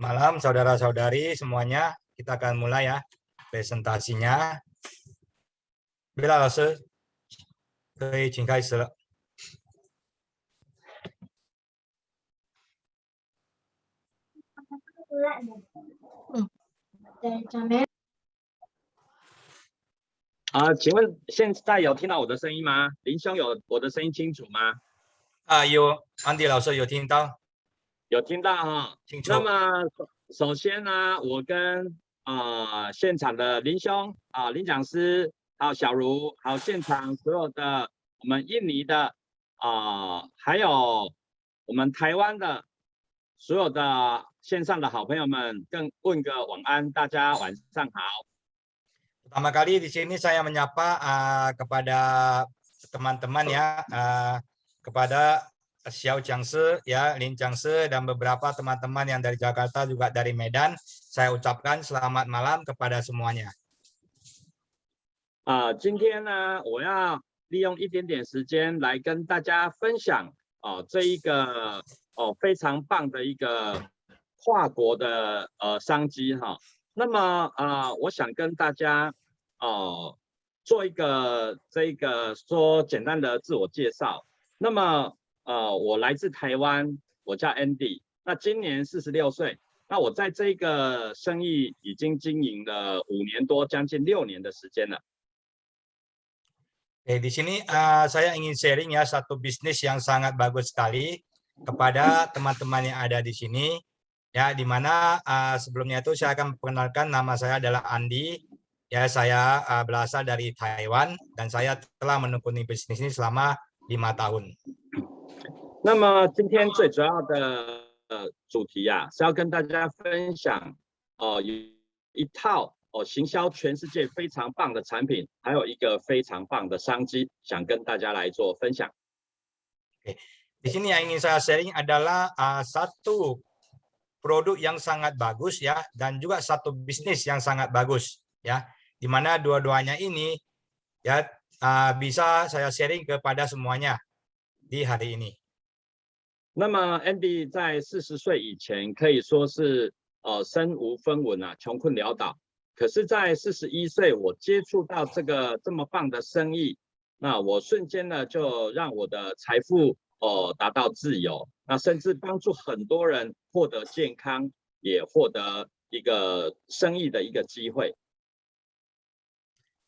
malam saudara-saudari semuanya. Kita akan mulai ya presentasinya. Bila langsung ke Cingkai Sel.啊，请问现在有听到我的声音吗？林兄有我的声音清楚吗？有，安迪老师有听到？有听到哈。清楚。那么首先呢，我跟现场的林兄林讲师，还有小茹，还有现场所有的我们印尼的还有我们台湾的所有的线上的好朋友们，更问个晚安，大家晚上好。 Pertama kali di sini saya menyapa kepada teman-teman ya, kepada Xiao Jiangshi, ya, Lin Jiangshi, dan beberapa teman-teman yang dari Jakarta juga dari Medan. Saya ucapkan selamat malam kepada semuanya. 今天呢，我要利用一点点时间来跟大家分享这一个非常棒的一个跨国的商机哈。那么我想跟大家做一个说简单的自我介绍。那么我来自台湾，我叫 Andy， 那今年46岁。那我在这个生意已经经营了5年多，将近6年的时间了。 Di sini saya ingin sharing ya satu bisnis yang sangat bagus sekali kepada teman-teman yang ada di sini. Ya, di mana sebelumnya itu saya akan perkenalkan, nama saya adalah Andi. Ya, saya berasal dari Taiwan dan saya telah menekuni bisnis ini selama 5 tahun. 那么今天最主要的主题是要跟大家分享有一套行销全世界非常棒的产品，还有一个非常棒的商机，想跟大家来做分享。Di sini yang ingin saya sharing adalah satu produk yang sangat bagus ya, dan juga satu bisnis yang sangat bagus ya, di mana dua-duanya ini ya bisa saya sharing kepada semuanya di hari ini. 那么 Andy 在40岁以前可以说是身无分文穷困潦倒。可是，在41岁，我接触到这么棒的生意，那我瞬间呢就让我的财富达到自由，那甚至帮助很多人获得健康，也获得一个生意的一个机会。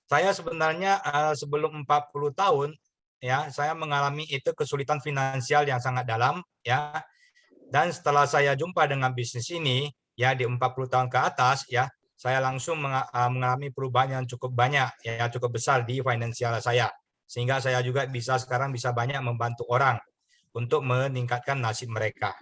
Saya sebenarnya sebelum 40 tahun ya, saya mengalami itu kesulitan finansial yang sangat dalam ya. Dan setelah saya jumpa dengan bisnis ini ya di 40 tahun ke atas ya, saya langsung mengalami perubahan yang cukup banyak ya, cukup besar di finansial saya, sehingga saya juga sekarang bisa banyak membantu orang untuk meningkatkan nasib mereka.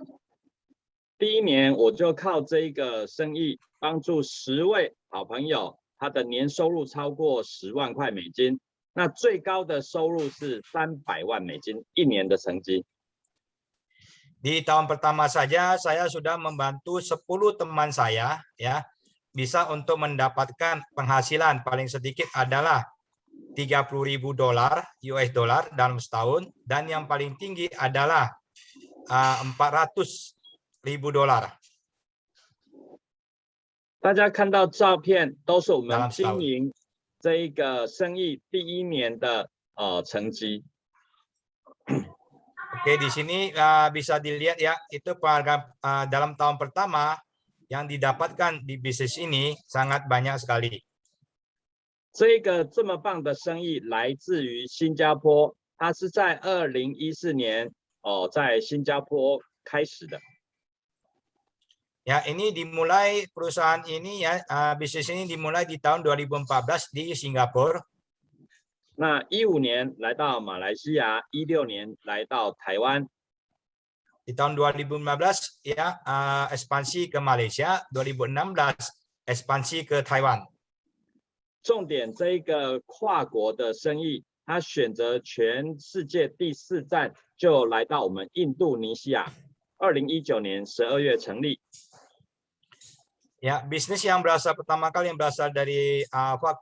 第一年我就靠这个生意帮助10位好朋友，他的年收入超过10万块美金，那最高的收入是300万美金，1年的成绩。 Di tahun pertama saja saya sudah membantu 10 teman saya ya, bisa untuk mendapatkan penghasilan paling sedikit adalah $30.000 US dollar dalam setahun, dan yang paling tinggi adalah $400.000. 大家看到照片都是我们经营这一个生意第1年的成绩。 Oke, di sini bisa dilihat ya, itu penghargaan dalam tahun pertama yang didapatkan di bisnis ini sangat banyak sekali. 这个这么棒的生意来自于新加坡，它是在2014年在新加坡开始的。 Ya, ini dimulai perusahaan ini ya, bisnis ini dimulai di tahun 2014 di Singapura. 那15年来到马来西亚，16年来到台湾。 Di tahun 2015 ya ekspansi ke Malaysia, 2016 ekspansi ke Taiwan. 重点这一个跨国的生意，他选择全世界第4站就来到我们印度尼西亚，2019年12月成立。 Ya, bisnis yang pertama kali yang berasal dari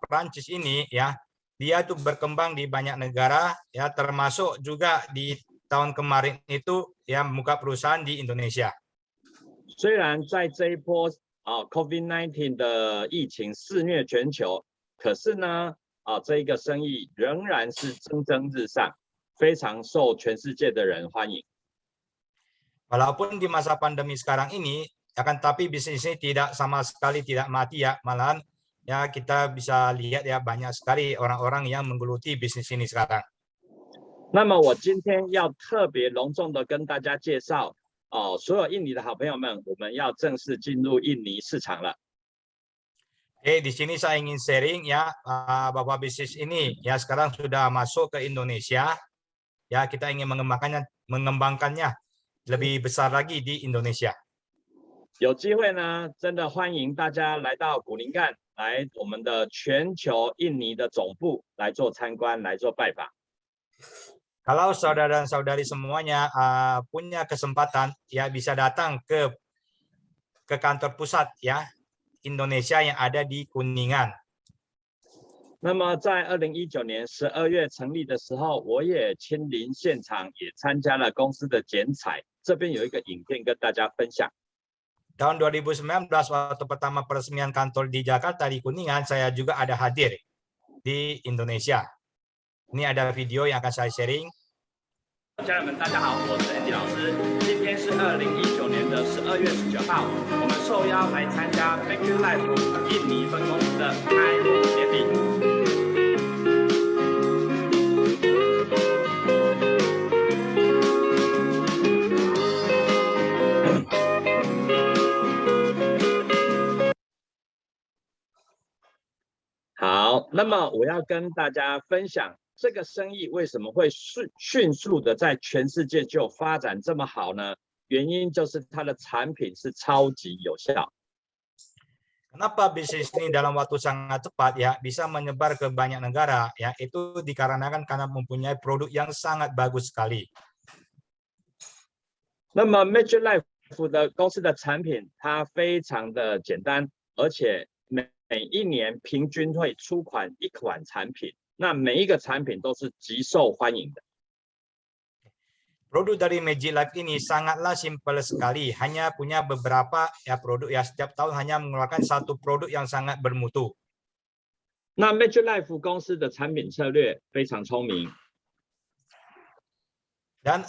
Prancis ini ya, dia tuh berkembang di banyak negara ya, termasuk juga di tahun kemarin itu ya membuka perusahaan di Indonesia. 虽然在这一波COVID-19 的疫情肆虐全球，可是呢这一个生意仍然是蒸蒸日上，非常受全世界的人欢迎。Walaupun di masa pandemi sekarang ini, akan tapi bisnis ini tidak sama sekali tidak mati ya, malahan ya kita bisa lihat ya banyak sekali orang-orang yang menggeluti bisnis ini sekarang. 那么我今天要特别隆重的跟大家介绍所有印尼的好朋友们，我们要正式进入印尼市场了。Di sini saya ingin sharing ya bahwa bisnis ini ya sekarang sudah masuk ke Indonesia. Ya kita ingin mengembangkannya lebih besar lagi di Indonesia. 有机会呢，真的欢迎大家来到古宁干，来我们的全球印尼的总部来做参观，来做拜访。Kalau saudara dan saudari semuanya punya kesempatan ya bisa datang ke kantor pusat ya Indonesia yang ada di Kuningan. 那么在2019年12月成立的时候，我也亲临现场，也参加了公司的剪彩。这边有一个影片跟大家分享。Tahun 2019 waktu pertama peresmian kantor di Jakarta di Kuningan, saya juga ada hadir di Indonesia. Ini ada video yang akan saya sharing. 家人们，大家好，我是 Andy 老师。今天是2019年的12月19号，我们受邀来参加 Make Life 印尼分公司的开幕典礼。好，那么我要跟大家分享。这个生意为什么会迅速的在全世界就发展这么好呢？原因就是它的产品是超级有效。Kenapa bisnis ini dalam waktu sangat cepat ya bisa menyebar ke banyak negara ya itu dikarenakan karena mempunyai produk yang sangat bagus sekali. 那么 Major Life 的公司的产品它非常的简单，而且每一年平均会出款一款产品。那每一个产品都是极受欢迎的。Produk dari Magic Life ini sangatlah simpel sekali, hanya punya beberapa ya produk ya setiap tahun hanya mengeluarkan satu produk yang sangat bermutu. 那 Magic Life 公司的产品策略非常聪明。Dan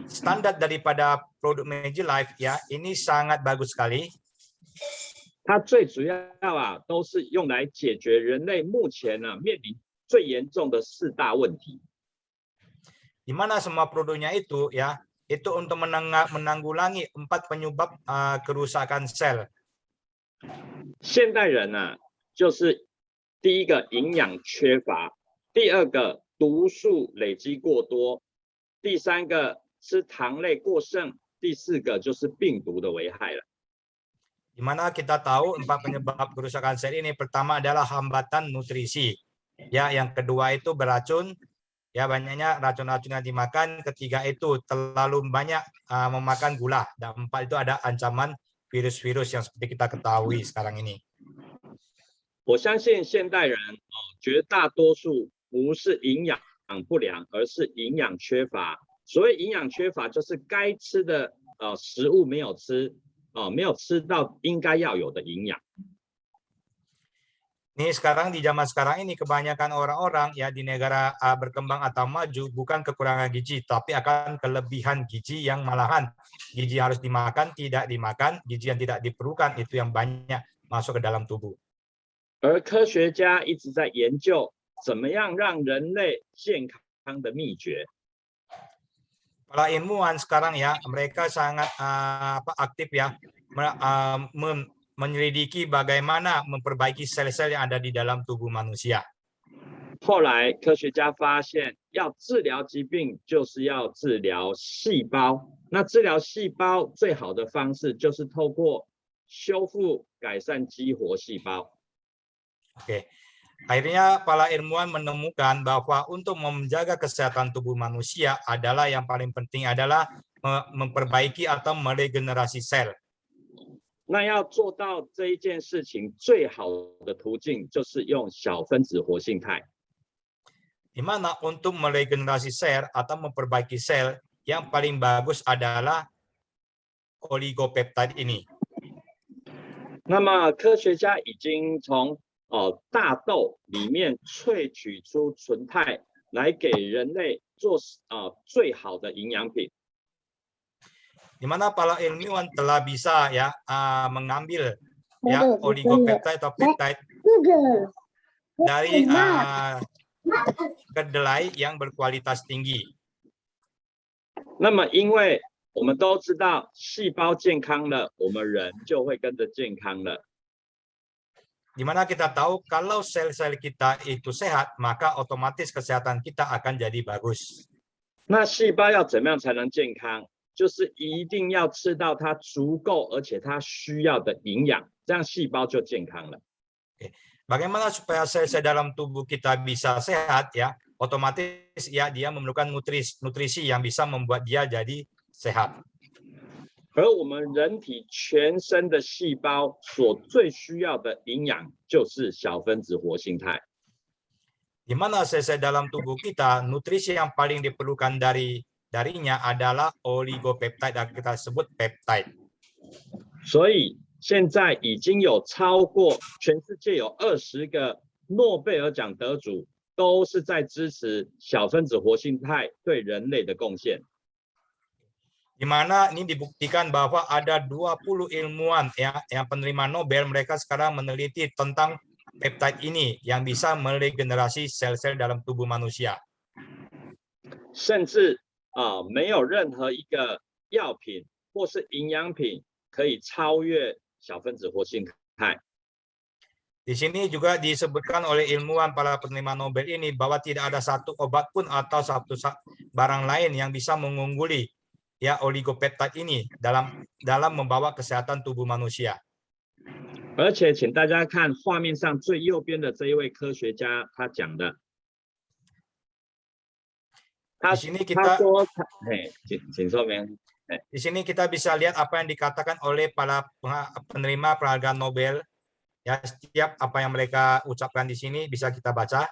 standar daripada produk Magic Life ya ini sangat bagus sekali. 它最主要都是用来解决人类目前面临最严重的4大问题。Di mana semua produknya itu ya itu untuk menanggulangi 4 penyebab kerusakan sel. 现代人就是第一个营养缺乏，第二个毒素累积过多，第三个吃糖类过剩，第4个就是病毒的危害了。Di mana kita tahu 4 penyebab kerusakan sel ini. Pertama adalah hambatan nutrisi. Ya, yang kedua itu beracun. Ya, banyaknya racun-racun yang dimakan. Ketiga itu terlalu banyak memakan gula. Dan 4 itu ada ancaman virus-virus yang seperti kita ketahui sekarang ini. 我相信现代人绝大多数不是营养不良，而是营养缺乏。所谓营养缺乏，就是该吃的食物没有吃。没有吃到应该要有的营养。Nih sekarang di zaman sekarang ini kebanyakan orang-orang ya di negara berkembang atau maju bukan kekurangan gizi tapi akan kelebihan gizi yang malahan gizi harus dimakan tidak dimakan, gizi yang tidak diperlukan itu yang banyak masuk ke dalam tubuh. 而科学家一直在研究怎么样让人类健康的秘诀。Para ilmuwan sekarang ya mereka sangat aktif ya menyelidiki bagaimana memperbaiki sel-sel yang ada di dalam tubuh manusia. 后来科学家发现，要治疗疾病就是要治疗细胞。那治疗细胞最好的方式就是透过修复、改善激活细胞。Oke. Akhirnya para ilmuwan menemukan bahwa untuk menjaga kesehatan tubuh manusia adalah yang paling penting adalah memperbaiki atau meregenerasi sel. 那要做到这一件事情，最好的途径就是用小分子活性肽。Di mana untuk meregenerasi sel atau memperbaiki sel yang paling bagus adalah oligopeptide ini. 那么科学家已经从大豆里面萃取出纯肽来给人类做最好的营养品。 Di mana para ilmuwan telah bisa ya mengambil ya oligopeptide atau peptide dari kedelai yang berkualitas tinggi. 那么因为我们都知道，细胞健康了，我们人就会跟着健康了。 Di mana kita tahu kalau sel-sel kita itu sehat, maka otomatis kesehatan kita akan jadi bagus. 那细胞要怎么样才能健康？就是一定要吃到它足够而且它需要的营养，这样细胞就健康了。 Bagaimana supaya sel-sel dalam tubuh kita bisa sehat ya? Otomatis ya dia memerlukan nutrisi yang bisa membuat dia jadi sehat. 而我们人体全身的细胞所最需要的营养就是小分子活性肽。 Di mana sel-sel dalam tubuh kita, nutrisi yang paling diperlukan darinya adalah oligopeptide yang kita sebut peptide. 所以现在已经有超过全世界有20个诺贝尔奖得主都是在支持小分子活性肽对人类的贡献。 Di mana ini dibuktikan bahwa ada 20 ilmuwan ya yang penerima Nobel, mereka sekarang meneliti tentang peptide ini yang bisa meregenerasi sel-sel dalam tubuh manusia. 甚至没有任何一个药品或是营养品可以超越小分子活性肽。 Di sini juga disebutkan oleh ilmuwan para penerima Nobel ini bahwa tidak ada satu obat pun atau satu barang lain yang bisa mengungguli ya oligopeptide ini dalam membawa kesehatan tubuh manusia. 而且，请大家看画面上最右边的这一位科学家，他讲的，他说，请说明。Di sini kita bisa lihat apa yang dikatakan oleh para penerima penghargaan Nobel. Ya, setiap apa yang mereka ucapkan di sini bisa kita baca.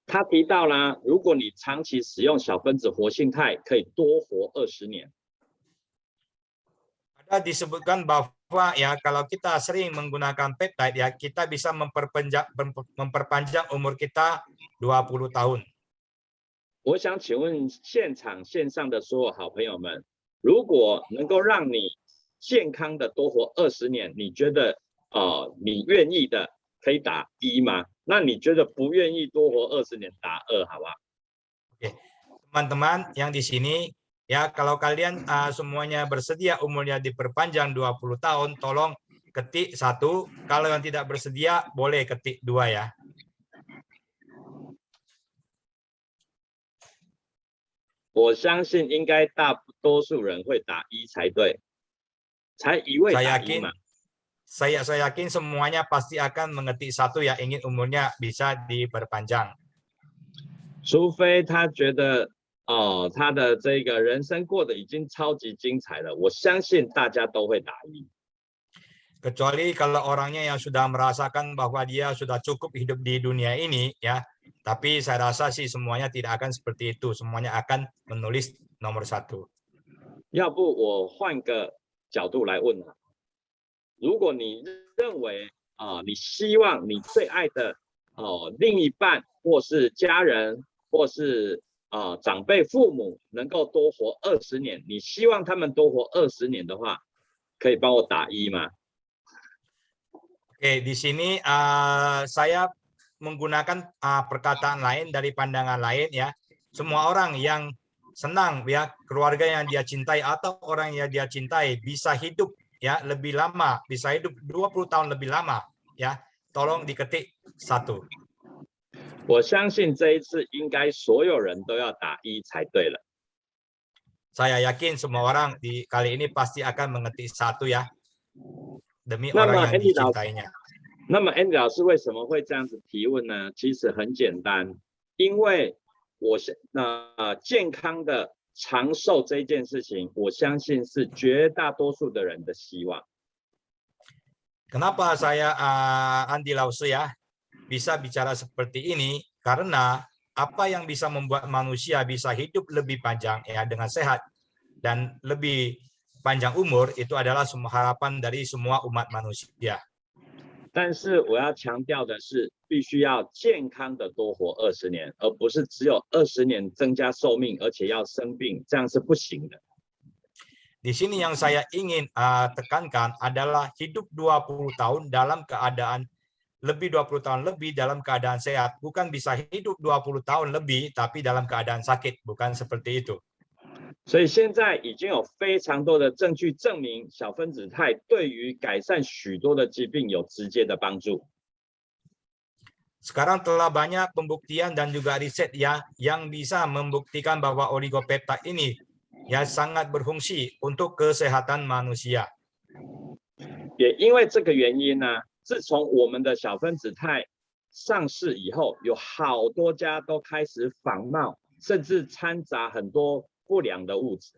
他提到了，如果你长期使用小分子活性肽，可以多活20年。 Ada disebutkan bahwa ya kalau kita sering menggunakan peptide ya kita bisa memperpanjang umur kita 20 tahun. 我想请问现场线上的所有好朋友们，如果能够让你健康的多活20年，你觉得你愿意的可以打1吗？那你觉得不愿意多活20年打2，好吧？ Oke, teman-teman yang di sini ya kalau kalian semuanya bersedia umurnya diperpanjang 20 tahun, tolong ketik 1. Kalau yang tidak bersedia boleh ketik 2 ya. 我相信应该大多数人会打1才对，才一味打1嘛。 Saya yakin semuanya pasti akan mengetik 1 ya, ingin umurnya bisa diperpanjang. 除非他觉得他的这个人生过得已经超级精彩了，我相信大家都会打1。 Kecuali kalau orangnya yang sudah merasakan bahwa dia sudah cukup hidup di dunia ini ya. Tapi saya rasa sih semuanya tidak akan seperti itu. Semuanya akan menulis nomor 1. 要不我换个角度来问啊，如果你认为你希望你最爱的另一半或是家人或是长辈父母能够多活20年，你希望他们多活20年的话，可以帮我打1吗？ Oke, di sini saya menggunakan perkataan lain dari pandangan lain ya. Semua orang yang senang ya keluarga yang dia cintai atau orang yang dia cintai bisa hidup ya lebih lama, bisa hidup 20 tahun lebih lama ya. Tolong diketik 1. 我相信这一次应该所有人都要打1才对了。 Saya yakin semua orang di kali ini pasti akan mengetik 1 ya. Demi orang yang dicintainya. 那么 Andy 老师为什么会这样子提问呢？其实很简单，因为健康的长寿这件事情，我相信是绝大多数的人的希望。 Kenapa saya Andi Lause ya bisa bicara seperti ini? Karena apa yang bisa membuat manusia bisa hidup lebih panjang ya dengan sehat dan lebih panjang umur itu adalah semua harapan dari semua umat manusia. 但是我要强调的是，必须要健康的多活20年，而不是只有20年增加寿命，而且要生病，这样是不行的。 Di sini yang saya ingin tekankan adalah hidup 20 tahun dalam keadaan lebih 20 tahun lebih dalam keadaan sehat, bukan bisa hidup 20 tahun lebih tapi dalam keadaan sakit, bukan seperti itu. 所以现在已经有非常多的证据证明，小分子肽对于改善许多的疾病有直接的帮助。 Sekarang telah banyak pembuktian dan juga riset ya yang bisa membuktikan bahwa oligopeptide ini ya sangat berfungsi untuk kesehatan manusia. 也因为这个原因呢，自从我们的小分子肽上市以后，有好多家都开始仿冒，甚至掺杂很多不良的物质。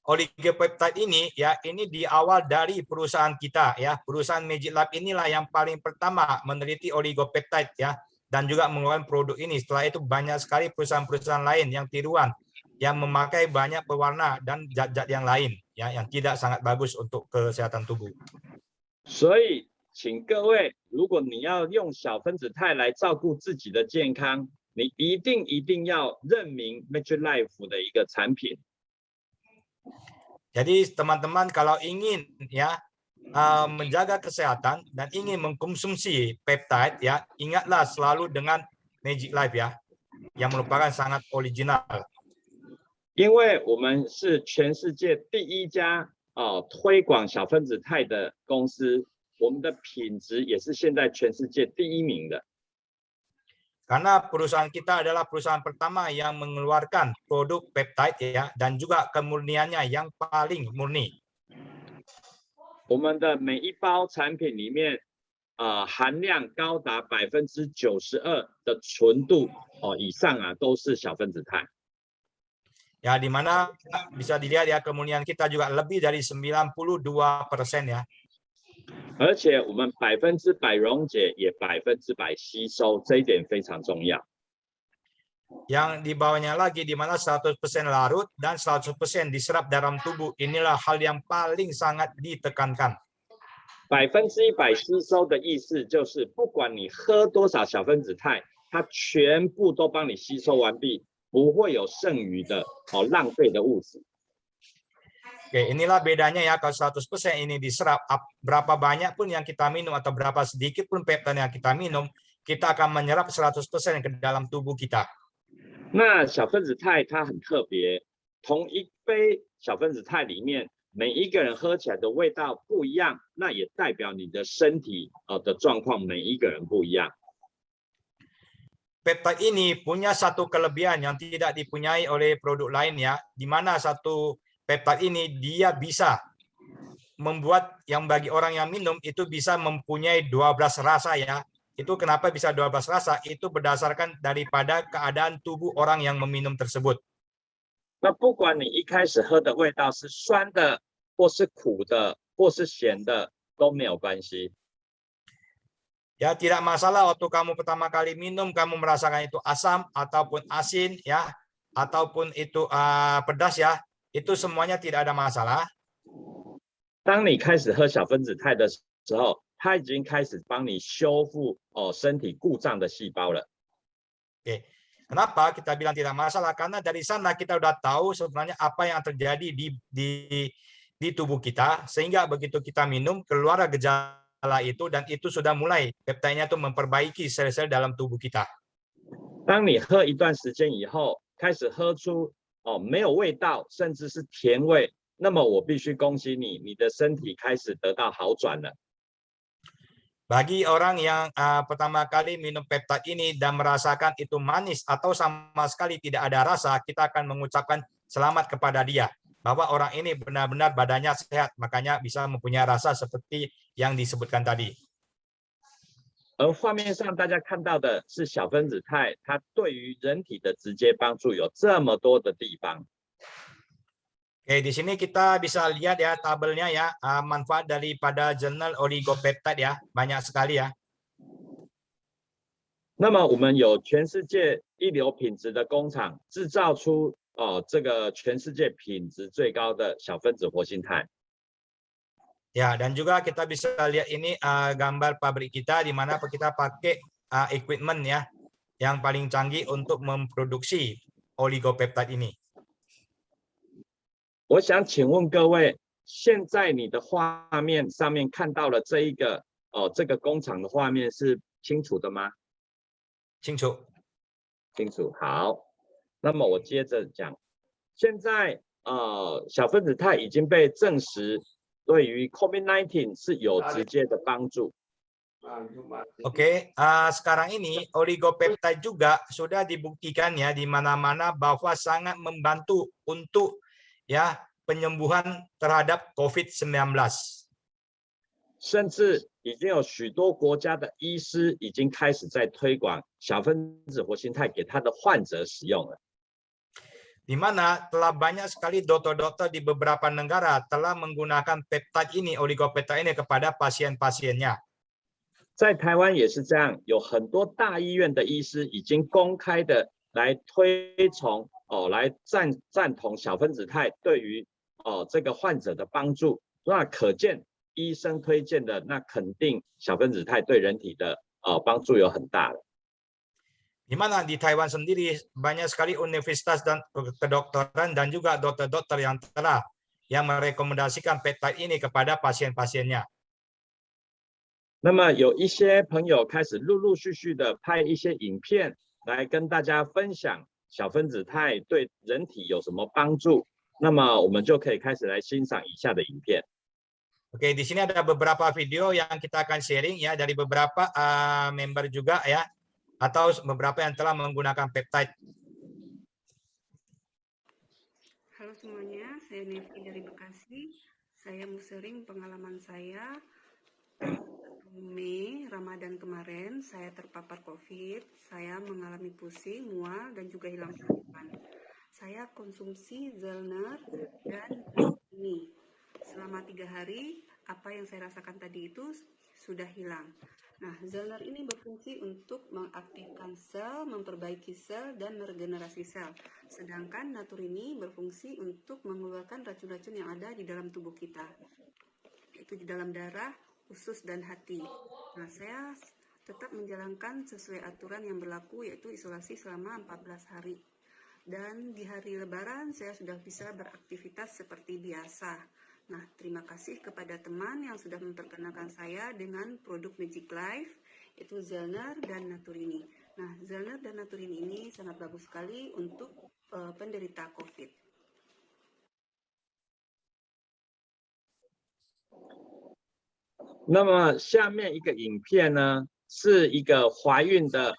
Oligopeptide ini ya ini di awal dari perusahaan kita ya, perusahaan Magic Lab inilah yang paling pertama meneliti oligopeptide ya dan juga mengeluarkan produk ini. Setelah itu banyak sekali perusahaan-perusahaan lain yang tiruan yang memakai banyak pewarna dan zat-zat yang lain ya yang tidak sangat bagus untuk kesehatan tubuh. 所以，请各位，如果你要用小分子肽来照顾自己的健康，你一定要认明 Magic Life 的一个产品。 Jadi teman-teman kalau ingin ya menjaga kesehatan dan ingin mengkonsumsi peptide ya, ingatlah selalu dengan Magic Life ya, yang merupakan sangat original. 因为我们是全世界第一家推广小分子肽的公司，我们的品质也是现在全世界第一名的。 Karena perusahaan kita adalah perusahaan pertama yang mengeluarkan produk peptide ya dan juga kemurniannya yang paling murni. 我们的每一包产品里面，含量高达92%的纯度以上啊，都是小分子肽。 Ya, di mana bisa dilihat ya kemurnian kita juga lebih dari 92% ya. 而且我们100%溶解，也100%吸收，这一点非常重要。 Yang di bawahnya lagi di mana 100% larut dan 100% diserap dalam tubuh. Inilah hal yang paling sangat ditekankan. 100%吸收的意思就是，不管你喝多少小分子肽，它全部都帮你吸收完毕，不会有剩余的浪费的物质。 Oke, inilah bedanya ya kalau 100% ini diserap, berapa banyak pun yang kita minum atau berapa sedikit pun peptide yang kita minum, kita akan menyerap 100% ke dalam tubuh kita. 那小分子肽它很特别，同一杯小分子肽里面，每一个人喝起来的味道不一样，那也代表你的身体的状况每一个人不一样。 Peptide ini punya satu kelebihan yang tidak dipunyai oleh produk lain ya, di mana satu peptide ini dia bisa membuat yang bagi orang yang minum itu bisa mempunyai 12 rasa ya. Itu kenapa bisa 12 rasa? Itu berdasarkan daripada keadaan tubuh orang yang meminum tersebut. 那不管你一开始喝的味道是酸的，或是苦的，或是咸的，都没有关系。 Ya, tidak masalah waktu kamu pertama kali minum kamu merasakan itu asam ataupun asin ya, ataupun itu pedas ya. Itu semuanya tidak ada masalah. 当你开始喝小分子肽的时候，它已经开始帮你修复身体故障的细胞了。 Oke. Kenapa kita bilang tidak masalah? Karena dari sana kita udah tahu sebenarnya apa yang terjadi di tubuh kita, sehingga begitu kita minum keluar gejala itu dan itu sudah mulai peptidenya itu memperbaiki sel-sel dalam tubuh kita. 当你喝一段时间以后，开始喝出没有味道，甚至是甜味，那么我必须恭喜你，你的身体开始得到好转了。 Bagi orang yang pertama kali minum peptide ini dan merasakan itu manis atau sama sekali tidak ada rasa, kita akan mengucapkan selamat kepada dia. Bahwa orang ini benar-benar badannya sehat, makanya bisa mempunyai rasa seperti yang disebutkan tadi. 而画面上大家看到的是小分子肽，它对于人体的直接帮助有这么多的地方。 Oke, di sini kita bisa lihat ya tabelnya ya, manfaat daripada jurnal oligopeptide ya, banyak sekali ya. 那么我们有全世界一流品质的工厂制造出这个全世界品质最高的小分子活性炭。Ya, dan juga kita bisa lihat ini gambar pabrik kita di mana kita pakai equipment ya yang paling canggih untuk memproduksi oligopeptide ini. 我想请问各位，现在你的画面上面看到了这个工厂的画面是清楚的吗？清楚。清楚。好，那么我接着讲，现在小分子肽已经被证实对于 COVID-19 是有直接的帮助。Oke, sekarang ini oligopeptide juga sudah dibuktikan ya di mana-mana bahwa sangat membantu untuk ya penyembuhan terhadap COVID-19. 甚至已经有许多国家的医师已经开始在推广小分子活性炭给他的患者使用了。 Di mana telah banyak sekali dokter-dokter di beberapa negara telah menggunakan peptide ini, oligopeptide ini kepada pasien-pasiennya. 在台湾也是这样，有很多大医院的医师已经公开的来推崇来赞同小分子肽对于这个患者的帮助。那可见医生推荐的，那肯定小分子肽对人体的帮助有很大的。 Di mana di Taiwan sendiri banyak sekali universitas dan kedokteran dan juga dokter-dokter yang telah merekomendasikan peptide ini kepada pasien-pasiennya. 那么有一些朋友开始陆陆续续的拍一些影片来跟大家分享小分子肽对人体有什么帮助。那么我们就可以开始来欣赏以下的影片。 Oke, di sini ada beberapa video yang kita akan sharing ya dari beberapa member juga ya. Atau beberapa yang telah menggunakan peptide. Halo semuanya, saya Nevi dari Bekasi. Saya mau sharing pengalaman saya. Mei Ramadan kemarin saya terpapar COVID. Saya mengalami pusing, mual, dan juga hilang penglihatan. Saya konsumsi Zellner dan ini. Selama 3 hari, apa yang saya rasakan tadi itu sudah hilang. Nah, Zellner ini berfungsi untuk mengaktifkan sel, memperbaiki sel, dan meregenerasi sel. Sedangkan Natur ini berfungsi untuk mengeluarkan racun-racun yang ada di dalam tubuh kita. Itu di dalam darah, usus, dan hati. Nah, saya tetap menjalankan sesuai aturan yang berlaku, yaitu isolasi selama 14 hari. Dan di hari Lebaran, saya sudah bisa beraktivitas seperti biasa. Nah, terima kasih kepada teman yang sudah memperkenalkan saya dengan produk Magic Life, yaitu Zellner dan Naturini. Nah, Zellner dan Naturini ini sangat bagus sekali untuk penderita COVID. 那么下面一个影片呢，是一个怀孕的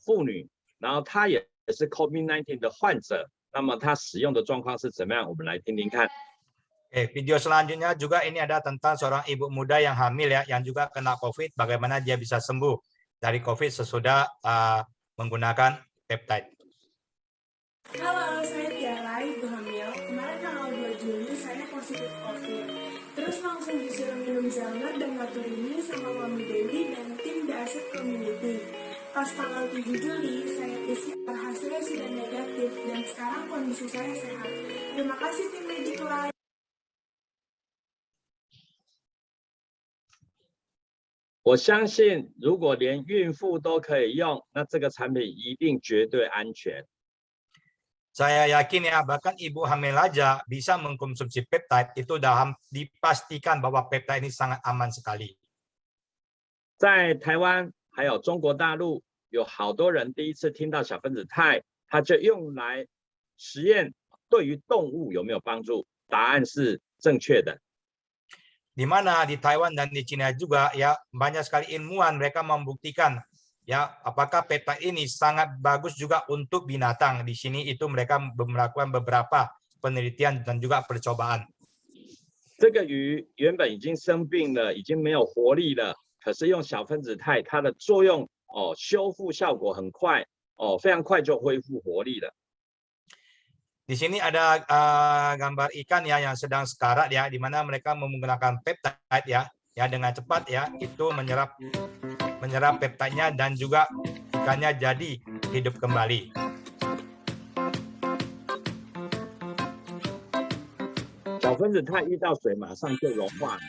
妇女，然后她也是 COVID-19 的患者，那么她使用的状况是怎么样？我们来听听看。 Video selanjutnya juga ini ada tentang seorang ibu muda yang hamil ya, yang juga kena COVID, bagaimana dia bisa sembuh dari COVID sesudah menggunakan peptide. Halo, saya Tiara, ibu hamil. Kemarin tanggal 2 Juli saya positif COVID. Terus langsung disuruh minum Zellner dan Naturini sama Mami Dewi dan tim The Asset Community. Pas tanggal 7 Juli, saya PCR hasilnya sudah negatif dan sekarang kondisi saya sehat. Terima kasih tim Magic Life. 我相信，如果连孕妇都可以用，那这个产品一定绝对安全。 Saya yakin ya, bahkan ibu hamil aja bisa mengkonsumsi peptide, itu dipastikan bahwa peptide ini sangat aman sekali. 在台湾还有中国大陆，有好多人第一次听到小分子肽，他就用来实验对于动物有没有帮助。答案是正确的。 Di mana di Taiwan dan di Cina juga ya banyak sekali ilmuwan mereka membuktikan ya apakah peptide ini sangat bagus juga untuk binatang. Di sini itu mereka melakukan beberapa penelitian dan juga percobaan. 这个鱼原本已经生病了，已经没有活力了，可是用小分子肽，它的作用修复效果很快非常快就恢复活力了。 Di sini ada gambar ikan ya yang sedang sekarat ya, di mana mereka menggunakan peptide ya dengan cepat ya itu menyerap peptidenya dan juga ikannya jadi hidup kembali. 小分子钛遇到水马上就融化了。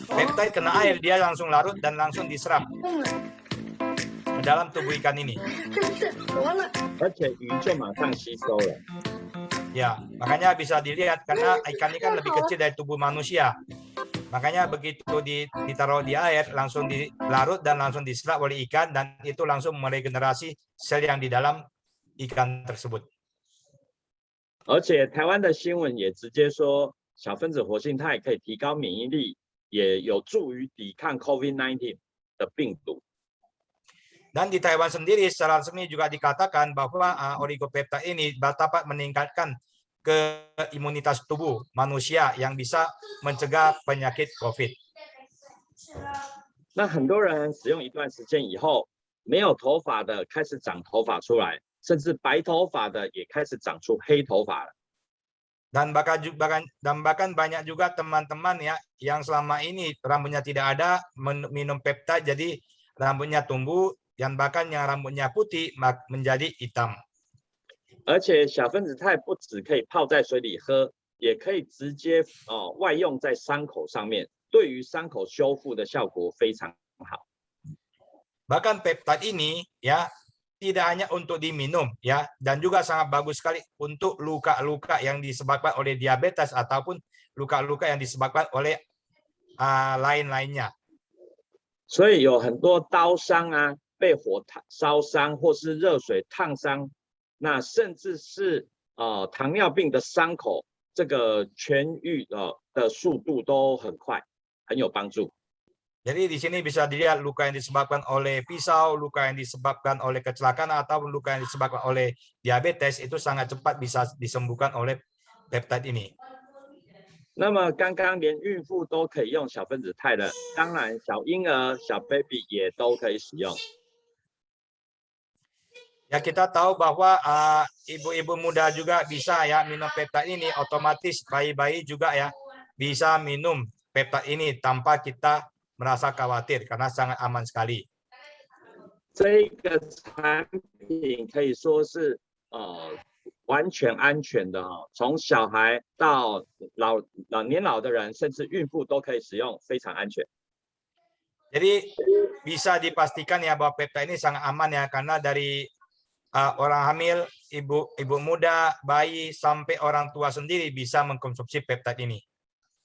Peptide kena air, dia langsung larut dan langsung diserap ke dalam tubuh ikan ini. 而且鱼就马上吸收了。 Ya, makanya bisa dilihat karena ikan ini kan lebih kecil dari tubuh manusia. Makanya begitu ditaruh di air, langsung dilarut dan langsung diserap oleh ikan dan itu langsung meregenerasi sel yang di dalam ikan tersebut. 而且台湾的新闻也直接说，小分子活性肽可以提高免疫力，也有助于抵抗 COVID-19 的病毒。 Dan di Taiwan sendiri secara resmi juga dikatakan bahwa oligopeptide ini dapat meningkatkan imunitas tubuh manusia yang bisa mencegah penyakit COVID. 那很多人使用一段时间以后，没有头发的开始长头发出来，甚至白头发的也开始长出黑头发了。 Dan bahkan banyak juga teman-teman ya yang selama ini rambutnya tidak ada minum peptide jadi rambutnya tumbuh dan bahkan yang rambutnya putih menjadi hitam. 而且小分子肽不只可以泡在水里喝，也可以直接外用在伤口上面，对于伤口修复的效果非常好。 Bahkan peptide ini ya tidak hanya untuk diminum ya dan juga sangat bagus sekali untuk luka-luka yang disebabkan oleh diabetes ataupun luka-luka yang disebabkan oleh lain-lainnya. 所以有很多刀伤啊，被火烧伤或是热水烫伤，那甚至是糖尿病的伤口，这个痊愈的速度都很快，很有帮助。 Jadi di sini bisa dilihat luka yang disebabkan oleh pisau, luka yang disebabkan oleh kecelakaan atau luka yang disebabkan oleh diabetes itu sangat cepat bisa disembuhkan oleh peptide ini. 那么刚刚连孕妇都可以用小分子肽了，当然小婴儿、小 baby 也都可以使用。 Ya kita tahu bahwa ibu-ibu muda juga bisa ya minum peptide ini, otomatis bayi-bayi juga ya bisa minum peptide ini tanpa kita merasa khawatir karena sangat aman sekali. 这个产品可以说是完全安全的从小孩到年老的人，甚至孕妇都可以使用，非常安全。 Jadi bisa dipastikan ya bahwa peptide ini sangat aman ya karena dari orang hamil, ibu muda, bayi sampai orang tua sendiri bisa mengkonsumsi peptide ini.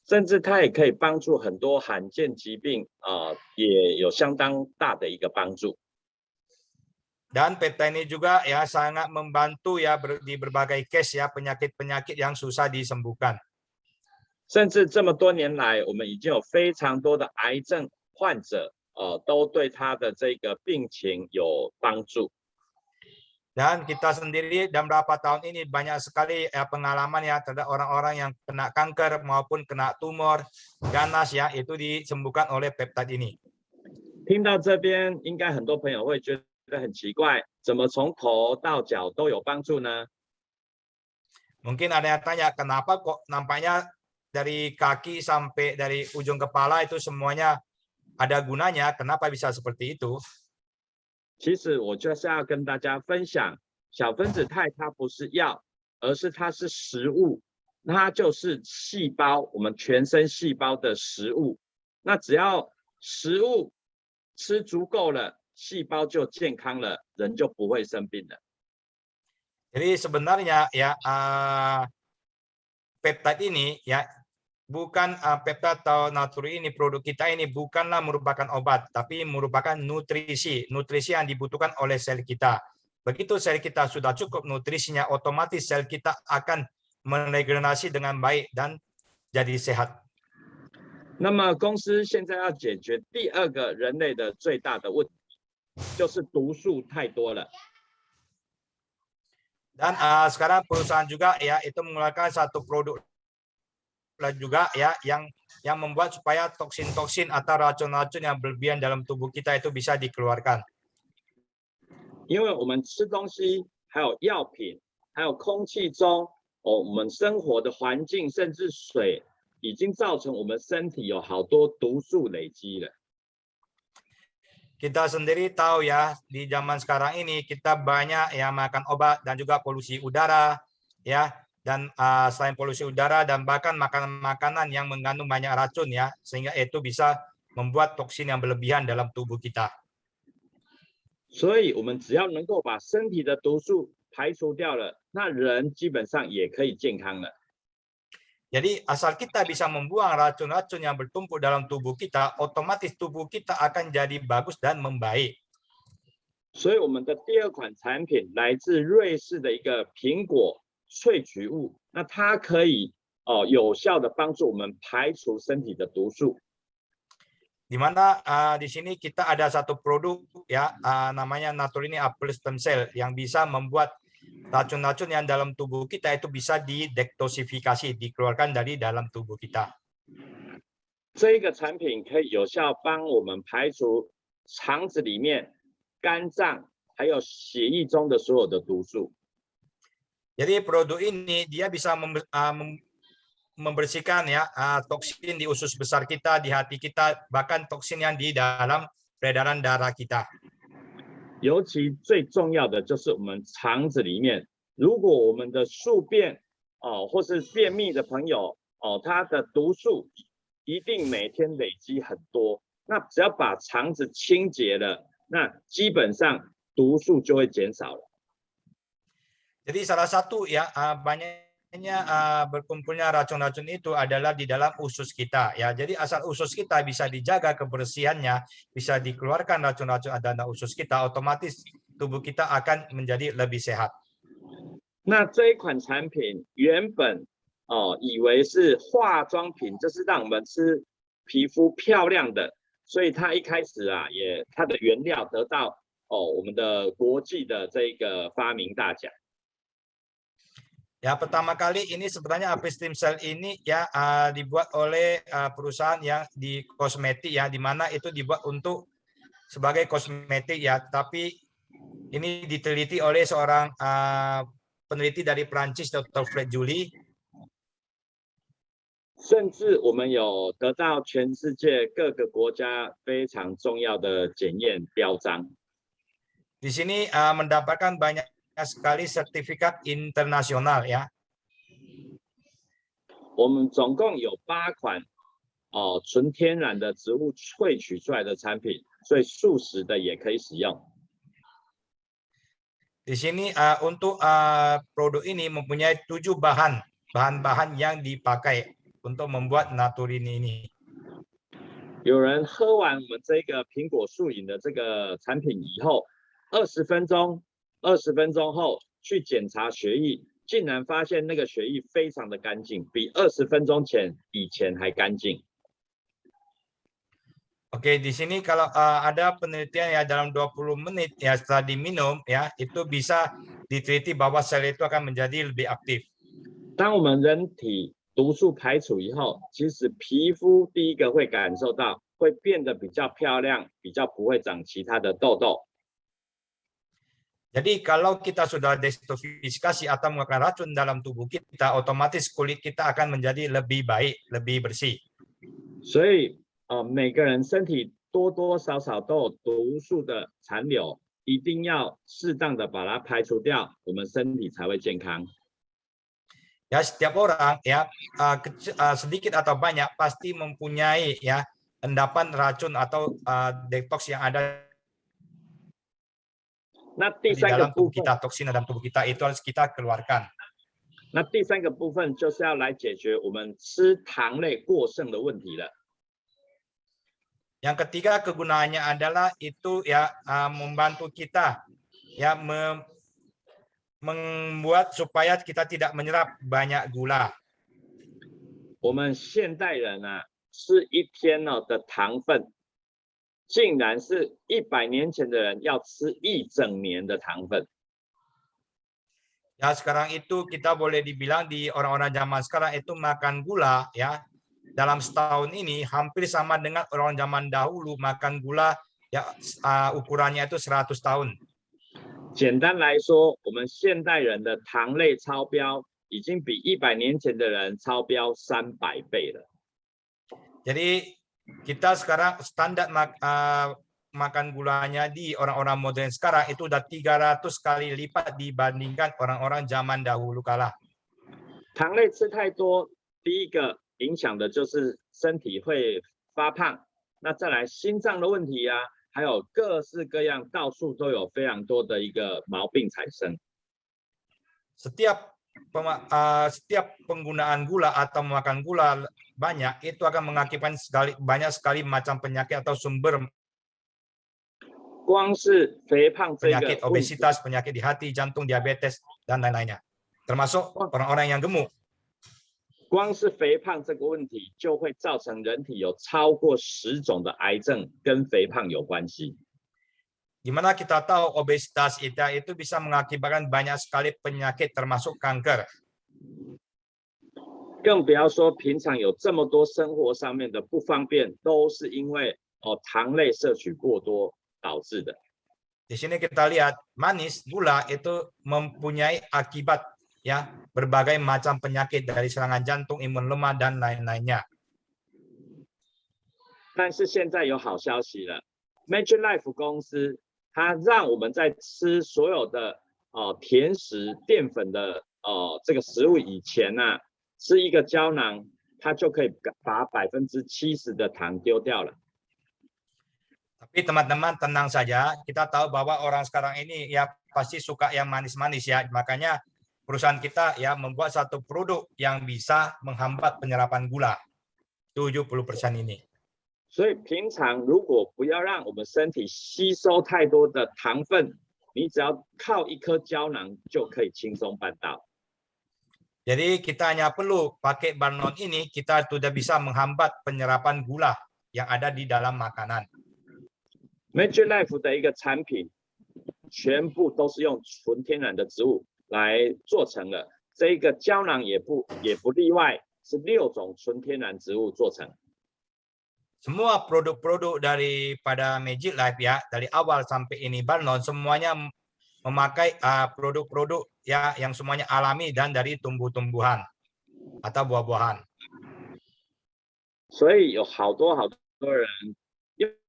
甚至它也可以帮助很多罕见疾病也有相当大的一个帮助。 Dan peptide ini juga ya sangat membantu ya di berbagai case ya penyakit-penyakit yang susah disembuhkan. 甚至这么多年来，我们已经有非常多的癌症患者都对他的这个病情有帮助。 Dan kita sendiri dalam beberapa tahun ini banyak sekali pengalaman ya terhadap orang-orang yang kena kanker maupun kena tumor ganas ya itu disembuhkan oleh peptide ini. 听到这边，应该很多朋友会觉得很奇怪，怎么从头到脚都有帮助呢？ Mungkin ada yang tanya kenapa kok nampaknya dari kaki sampai dari ujung kepala itu semuanya ada gunanya, kenapa bisa seperti itu? 其实我就是要跟大家分享，小分子肽它不是药，而是它是食物，它就是细胞，我们全身细胞的食物。那只要食物吃足够了，细胞就健康了，人就不会生病了。 Jadi sebenarnya ya peptide ini ya bukan peptide atau naturi ini produk kita ini bukanlah merupakan obat tapi merupakan nutrisi yang dibutuhkan oleh sel kita. Begitu sel kita sudah cukup nutrisinya, otomatis sel kita akan meregenerasi dengan baik dan jadi sehat. 那么公司现在要解决第二个人类的最大的问题，就是毒素太多了。 Dan sekarang perusahaan juga ya itu mengeluarkan satu produk juga ya yang membuat supaya toksin-toksin atau racun-racun yang berlebihan dalam tubuh kita itu bisa dikeluarkan. 因为我们吃东西，还有药品，还有空气中我们生活的环境，甚至水，已经造成我们身体有好多毒素累积了。 Kita sendiri tahu ya di zaman sekarang ini kita banyak ya makan obat dan juga polusi udara ya dan selain polusi udara dan bahkan makanan-makanan yang mengandung banyak racun ya, sehingga itu bisa membuat toksin yang berlebihan dalam tubuh kita. 所以我们只要能够把身体的毒素排除掉了，那人基本上也可以健康了。 Jadi asal kita bisa membuang racun-racun yang bertumpuk dalam tubuh kita, otomatis tubuh kita akan jadi bagus dan membaik. 所以我们的第二款产品来自瑞士的一个苹果萃取物，那它可以有效的帮助我们排除身体的毒素。 Di mana di sini kita ada satu produk ya namanya Naturini Apple Stem Cell yang bisa membuat racun-racun yang dalam tubuh kita itu bisa didetoksifikasi, dikeluarkan dari dalam tubuh kita. 这一个产品可以有效帮我们排除肠子里面、肝脏还有血液中的所有的毒素。 Jadi produk ini dia bisa membersihkan ya toksin di usus besar kita, di hati kita, bahkan toksin yang di dalam peredaran darah kita. 尤其最重要的就是我们肠子里面，如果我们的宿便或是便秘的朋友他的毒素一定每天累积很多，那只要把肠子清洁了，那基本上毒素就会减少了。 Jadi salah satu ya banyaknya berkumpulnya racun-racun itu adalah di dalam usus kita ya. Jadi asal usus kita bisa dijaga kebersihannya, bisa dikeluarkan racun-racun dalam usus kita, otomatis tubuh kita akan menjadi lebih sehat. 那这一款产品原本以为是化妆品，就是让我们吃皮肤漂亮的，所以它一开始它的原料得到我们的国际的这个发明大奖。 Ya, pertama kali ini sebenarnya Apple Stem Cell ini ya dibuat oleh perusahaan yang di kosmetik ya, di mana itu dibuat untuk sebagai kosmetik ya, tapi ini diteliti oleh seorang peneliti dari Prancis, Dr. Fred Julie. 甚至我们有得到全世界各个国家非常重要的检验标章。 Di sini mendapatkan banyak sekali sertifikat internasional ya. 我们总共有8款纯天然的植物萃取出来的产品，所以素食的也可以使用。 Di sini untuk produk ini mempunyai 7 bahan-bahan yang dipakai untuk membuat Naturini ini. 有人喝完我们这个苹果素饮的这个产品以后，20分钟后去检查血液，竟然发现那个血液非常的干净，比20分钟以前还干净。 Oke, di sini kalau ada penelitian ya dalam 20 menit ya setelah diminum ya itu bisa diteliti bahwa sel itu akan menjadi lebih aktif. 当我们人体毒素排除以后，其实皮肤第一个会感受到会变得比较漂亮，比较不会长其他的痘痘。 Jadi kalau kita sudah detoksifikasi atau mengeluarkan racun dalam tubuh kita, otomatis kulit kita akan menjadi lebih baik, lebih bersih. 所以每个人身体多多少少都有毒素的残留，一定要适当的把它排除掉，我们身体才会健康。 Ya, setiap orang ya sedikit atau banyak pasti mempunyai ya endapan racun atau detoks yang ada 那第 di 三个 dalam 部 tubuh 分， kita, toksin dalam tubuh kita itu harus kita keluarkan. 那第三个部分就是要来解决我们吃糖类过剩的问题了。 Yang ketiga kegunaannya adalah itu ya membantu kita ya membuat supaya kita tidak menyerap banyak gula. 我们现代人吃一天的糖分，竟然是100年前的人要吃1整年的糖分。 Ya sekarang itu kita boleh dibilang di orang-orang zaman sekarang itu makan gula ya dalam setahun ini hampir sama dengan orang zaman dahulu makan gula ya ukurannya itu 100 tahun. 简单来说，我们现代人的糖类超标已经比100年前的人超标300倍了。 Jadi kita sekarang standar makan gulanya di orang-orang modern sekarang itu udah 300 kali lipat dibandingkan orang-orang zaman dahulu kala. 糖类吃太多，第一个影响的就是身体会发胖，那再来心脏的问题啊，还有各式各样，到处都有非常多的一个毛病产生。Setiap penggunaan gula atau makan gula banyak itu akan mengakibatkan banyak sekali macam penyakit atau sumber 光是肥胖这个 penyakit obesitas, penyakit di hati, jantung, diabetes dan lain-lainnya. Termasuk orang-orang yang gemuk. 光是肥胖这个问题，就会造成人体有超过10种的癌症跟肥胖有关系。Di mana kita tahu obesitas itu bisa mengakibatkan banyak sekali penyakit termasuk kanker. 更不要说平常有这么多生活上面的不方便，都是因为糖类摄取过多导致的。Di sini kita lihat manis, gula itu mempunyai akibat ya berbagai macam penyakit dari serangan jantung, imun lemah dan lain-lainnya. 但是现在有好消息了 ，Major Life 公司它让我们在吃所有的甜食、淀粉的这个食物以前呢，吃一个胶囊，它就可以把70%的糖丢掉了。 Tapi teman-teman tenang saja, kita tahu bahwa orang sekarang ini ya pasti suka yang manis-manis ya. Makanya perusahaan kita ya membuat satu produk yang bisa menghambat penyerapan gula 70% ini. 所以平常如果不要让我们身体吸收太多的糖分，你只要靠一颗胶囊就可以轻松办到。 Jadi kita hanya perlu pakai Barnon ini, kita sudah bisa menghambat penyerapan gula yang ada di dalam makanan. Major Life 的一个产品，全部都是用纯天然的植物来做成的。这一个胶囊也不例外，是6种纯天然植物做成。 Semua produk-produk daripada Magic Life ya, dari awal sampai ini Barnon, semuanya memakai produk-produk ya yang semuanya alami dan dari tumbuh-tumbuhan atau buah-buahan. 所以有好多人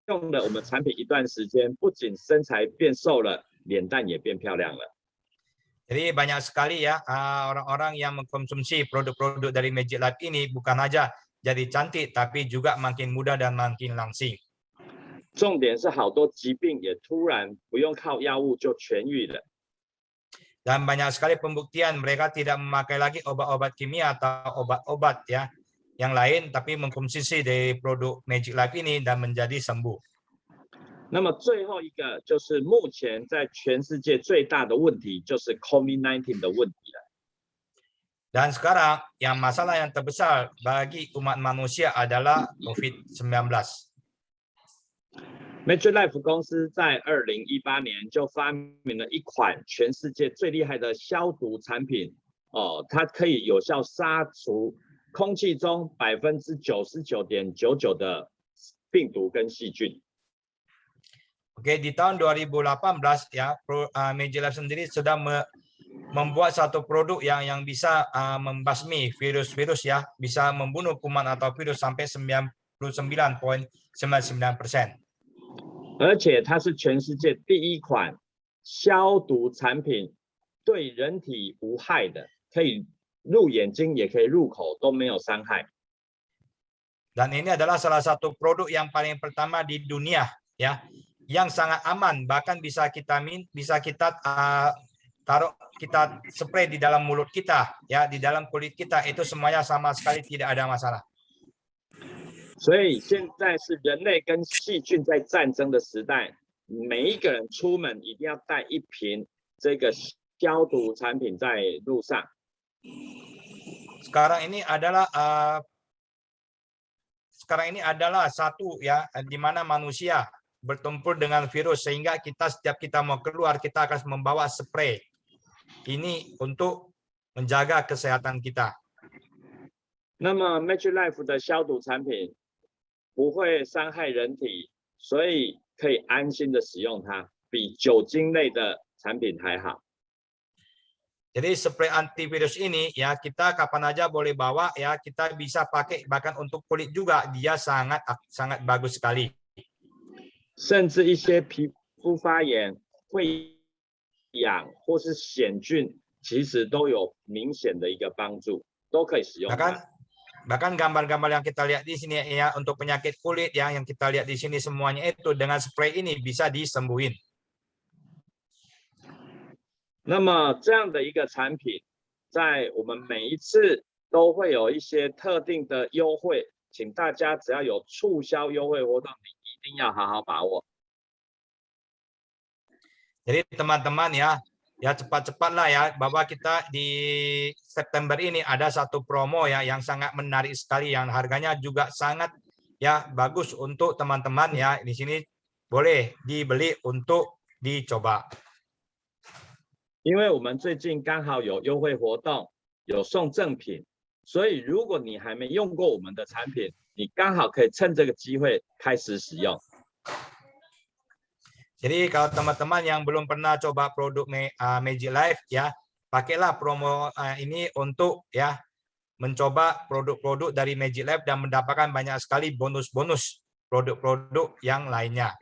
用了我们产品一段时间，不仅身材变瘦了，脸蛋也变漂亮了。 Jadi banyak sekali ya orang-orang yang mengkonsumsi produk-produk dari Magic Life ini bukan saja jadi cantik, tapi juga makin muda dan makin langsing. 重点是好多疾病也突然不用靠药物就痊愈了。 Dan banyak sekali pembuktian mereka tidak memakai lagi obat-obat kimia atau obat-obat ya yang lain, tapi mengkonsumsi dari produk Magic Life ini dan menjadi sembuh. 那么最后一个就是目前在全世界最大的问题就是 COVID-19 的问题了。 Dan sekarang yang masalah yang terbesar bagi umat manusia adalah COVID-19. Major Life 公司在2018年就发明了一款全世界最厉害的消毒产品，它可以有效杀除空气中99.99%的病毒跟细菌。 Oke, di tahun 2018 ya, Magic Life sendiri sudah membuat satu produk yang bisa membasmi virus-virus ya, bisa membunuh kuman atau virus sampai 99.99%. 而且它是全世界第一款消毒产品，对人体无害的，可以入眼睛也可以入口，都没有伤害。 Dan ini adalah salah satu produk yang paling pertama di dunia ya, yang sangat aman, bahkan bisa kita taruh, kita spray di dalam mulut kita ya, di dalam kulit kita, itu semuanya sama sekali tidak ada masalah. 所以现在是人类跟细菌在战争的时代，每一个人出门一定要带一瓶这个消毒产品在路上。 Sekarang ini adalah satu ya, di mana manusia bertempur dengan virus, sehingga setiap kita mau keluar kita akan membawa spray ini untuk menjaga kesehatan kita. 那么 Magic Life 的消毒产品不会伤害人体，所以可以安心的使用它，比酒精类的产品还好。 Jadi spray antivirus ini ya kita kapan aja boleh bawa ya, kita bisa pakai bahkan untuk kulit juga, dia sangat bagus sekali. 甚至一些皮肤发炎、会痒或是癣菌，其实都有明显的一个帮助。都可以使用到。 Bahkan gambar-gambar yang kita lihat di sini ya untuk penyakit kulit ya yang kita lihat di sini semuanya itu dengan spray ini bisa disembuhin. 那么这样的一个产品，在我们每一次都会有一些特定的优惠，请大家只要有促销优惠活动，你一定要好好把握。 Jadi teman-teman ya cepat-cepatlah ya bahwa kita di September ini ada satu promo ya yang sangat menarik sekali yang harganya juga sangat ya bagus untuk teman-teman ya di sini boleh dibeli untuk dicoba. 因为我们最近刚好有优惠活动，有送赠品，所以如果你还没用过我们的产品，你刚好可以趁这个机会开始使用。 Jadi kalau teman-teman yang belum pernah coba produk Magic Life ya, pakailah promo ini untuk ya mencoba produk-produk dari Magic Life dan mendapatkan banyak sekali bonus-bonus produk-produk yang lainnya.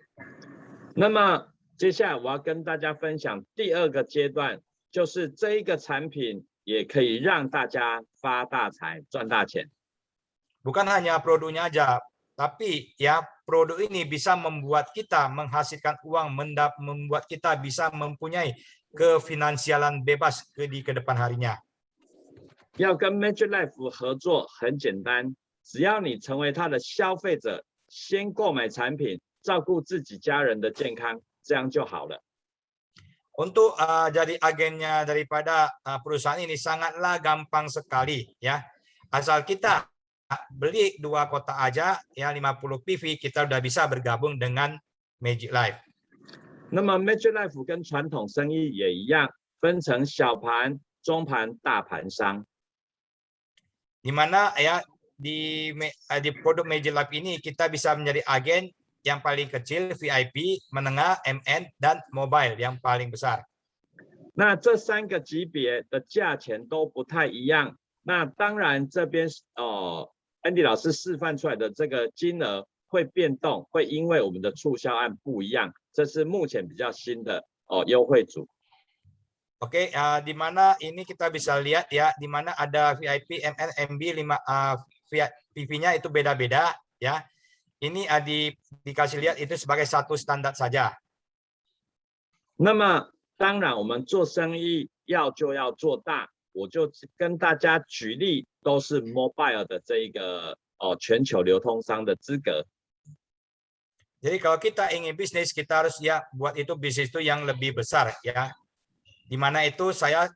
那么接下来我要跟大家分享第二个阶段，就是这一个产品也可以让大家发大财、赚大钱。 Bukan hanya produknya aja, tapi ya produk ini bisa membuat kita menghasilkan uang, membuat kita bisa mempunyai kefinansialan bebas di kedepan harinya. 要跟 Magic Life 合作很简单，只要你成为它的消费者，先购买产品，照顾自己家人的健康，这样就好了。 Untuk jadi agennya daripada perusahaan ini sangatlah gampang sekali ya. Asal kita beli 2 kotak aja ya 50 PV kita udah bisa bergabung dengan Magic Life. 那么 Magic Life 跟传统生意也一样，分成小盘、中盘、大盘商。 Di mana ya di produk Magic Life ini kita bisa menjadi agen yang paling kecil, VIP, menengah, MN, dan mobile yang paling besar. 那这3个级别的价钱都不太一样。那当然这边Andy 老师示范出来的这个金额会变动，会因为我们的促销案不一样。这是目前比较新的优惠组。 Oke, di mana ini kita bisa lihat ya, di mana ada VIP, MN, MB, 5 PV-nya itu beda-beda ya. Ini dikasih lihat itu sebagai satu standar saja. 那么当然我们做生意就要做大，我就跟大家举例，都是 mobile 的这一个全球流通商的资格。 Jadi kalau kita ingin bisnis, kita harus ya buat itu bisnis itu yang lebih besar ya. Di mana itu saya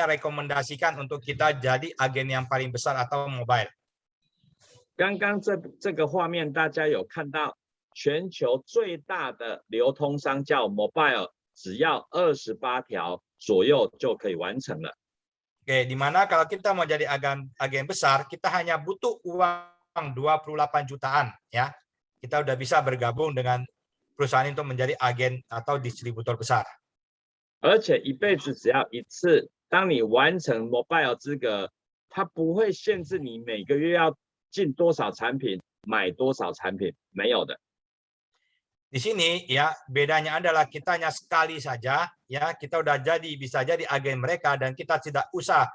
rekomendasikan untuk kita jadi agen yang paling besar atau mobile. 刚刚这个画面大家有看到，全球最大的流通商叫 Mobile， 只要28条左右就可以完成了。 Oke, di mana kalau kita mau jadi agen besar, kita hanya butuh uang 28 jutaan ya. Kita udah bisa bergabung dengan perusahaan itu menjadi agen atau distributor besar. 而且一辈子只要一次，当你完成 Mobile 资格，它不会限制你每个月要进多少产品，买多少产品，没有的。 Di sini ya bedanya adalah kita hanya sekali saja ya kita udah bisa jadi agen mereka dan kita tidak usah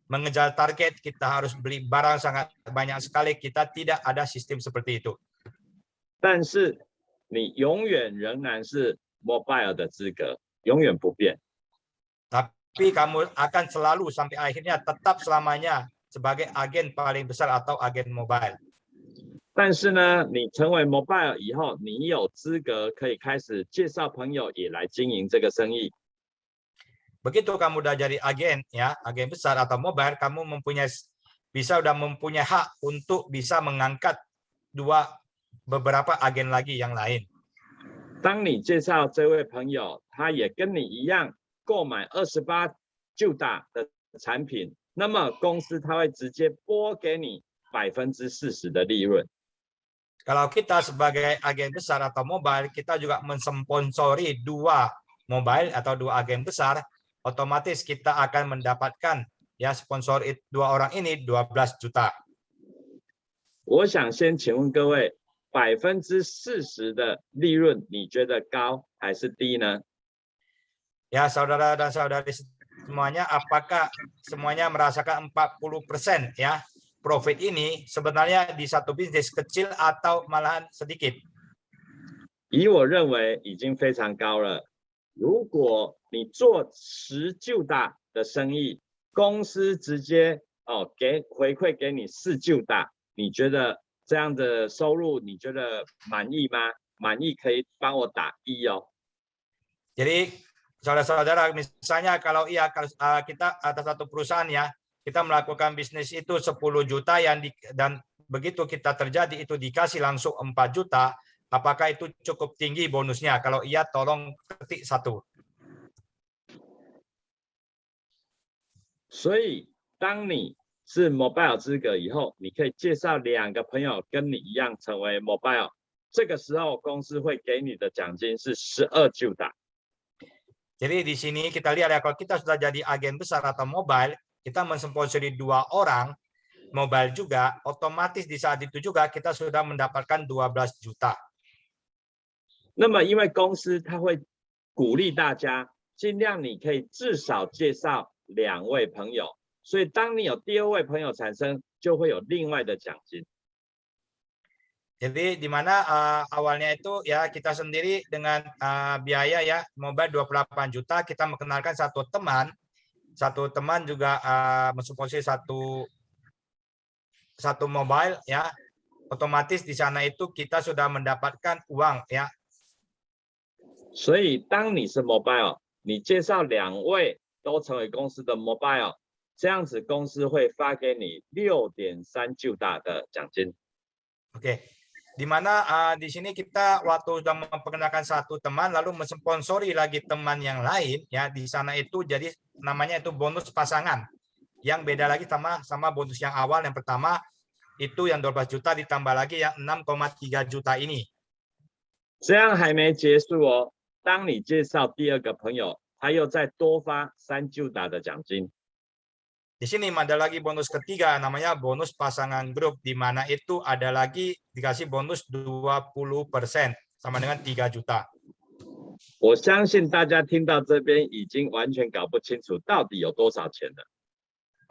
mengejar target, kita harus beli barang sangat banyak sekali, kita tidak ada sistem seperti itu. 但是你永远仍然是 Mobile 的资格，永远不变。 Tapi kamu akan selalu sampai akhirnya tetap selamanya sebagai agen paling besar atau agen mobile. 但是呢，你成为 Mobile 以后，你有资格可以开始介绍朋友也来经营这个生意。 Begitu kamu udah jadi agen ya, agen besar atau mobile, kamu udah mempunyai hak untuk bisa mengangkat beberapa agen lagi yang lain. 当你介绍这位朋友，他也跟你一样购买28 juta 的产品，那么公司它会直接拨给你40%的利润。 Kalau kita sebagai agen besar atau mobile, kita juga mensponsori 2 mobile atau 2 agen besar, otomatis kita akan mendapatkan ya sponsor 2 orang ini 12 juta. 我想先请问各位，40%的利润，你觉得高还是低呢？ Ya saudara dan saudari semuanya, apakah semuanya merasakan 40% ya profit ini sebenarnya di satu bisnis kecil atau malahan sedikit? 以我认为已经非常高了。如果你做10大的生意，公司直接给回馈给你4大，你觉得这样的收入你觉得满意吗？满意可以帮我打1哦。 Jadi saudara-saudara, misalnya kalau kita atas satu perusahaan ya, kita melakukan bisnis itu 10 juta dan begitu kita terjadi itu dikasih langsung 4 juta, apakah itu cukup tinggi bonusnya? Kalau iya, tolong ketik 1. 所以当你是 Mobile 资格以后，你可以介绍2个朋友跟你一样成为 Mobile， 这个时候公司会给你的奖金是12 juta。 Jadi di sini kita lihat ya, kalau kita sudah jadi agen besar atau mobile, kita mensponsori 2 orang mobile juga, otomatis di saat itu juga kita sudah mendapatkan 12 juta. 那么因为公司它会鼓励大家，尽量你可以至少介绍2位朋友，所以当你有第2位朋友产生，就会有另外的奖金。 Jadi di mana awalnya itu ya kita sendiri dengan biaya ya mobile 28 juta, kita mengenalkan satu teman juga mensponsori satu mobile ya, otomatis di sana itu kita sudah mendapatkan uang ya. 所以当你是 Mobile， 你介绍2位都成为公司的 Mobile， 这样子公司会发给你 6.3 juta 的奖金。 Oke. Di mana di sini kita waktu sudah memperkenalkan satu teman lalu mensponsori lagi teman yang lain ya, di sana itu jadi namanya itu bonus pasangan. Yang beda lagi sama bonus yang awal, yang pertama itu yang 12 juta ditambah lagi yang 6,3 juta ini. 这样还没结束哦，当你介绍第2个朋友，他又再多发3 juta 的奖金。 Di sini ada lagi bonus ketiga namanya bonus pasangan grup, di mana itu ada lagi dikasih bonus 20% sama dengan 3 juta. 我相信大家听到这边已经完全搞不清楚到底有多少钱了。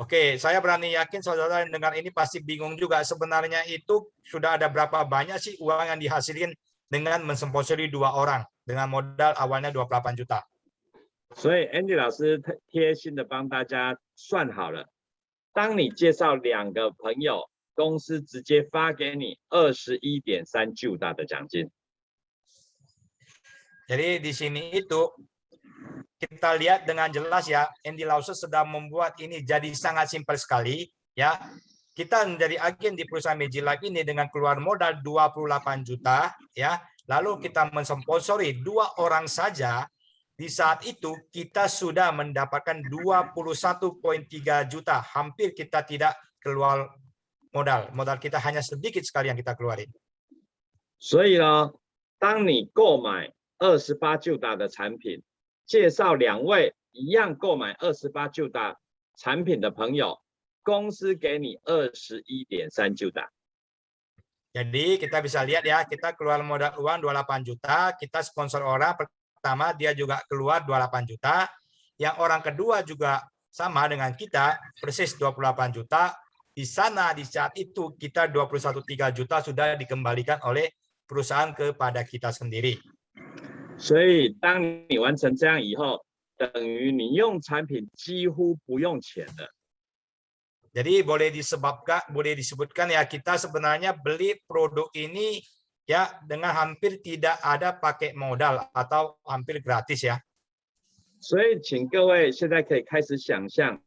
Oke, saya berani yakin saudara yang dengar ini pasti bingung juga, sebenarnya itu sudah ada berapa banyak sih uang yang dihasilkan dengan mensponsori 2 orang dengan modal awalnya 28 juta. 所以 Andy 老师贴心的帮大家算好了，当你介绍2个朋友，公司直接发给你 21.3 juta 的奖金。 Jadi di sini itu kita lihat dengan jelas ya, Andy Lawson sedang membuat ini jadi sangat simpel sekali ya. Kita menjadi agen di perusahaan Magic Life ini dengan keluar modal 28 juta ya, lalu kita mensponsori 2 orang saja. Di saat itu kita sudah mendapatkan 21,3 juta, hampir kita tidak keluar modal kita hanya sedikit sekali yang kita keluarin. 所以呢，当你购买28 juta 的产品，介绍2位一样购买28 juta 产品的朋友，公司给你 21.3 juta。 Jadi kita bisa lihat ya, kita keluar modal uang 28 juta, kita sponsor orang pertama dia juga keluar 28 juta, yang orang kedua juga sama dengan kita persis 28 juta. Di sana di saat itu kita 21,3 juta sudah dikembalikan oleh perusahaan kepada kita sendiri. 所以当你完成这样以后，等于你用产品几乎不用钱了。 Jadi boleh disebutkan ya, kita sebenarnya beli produk ini ya dengan hampir tidak ada pakai modal atau hampir gratis ya. 所以请各位现在可以开始想象，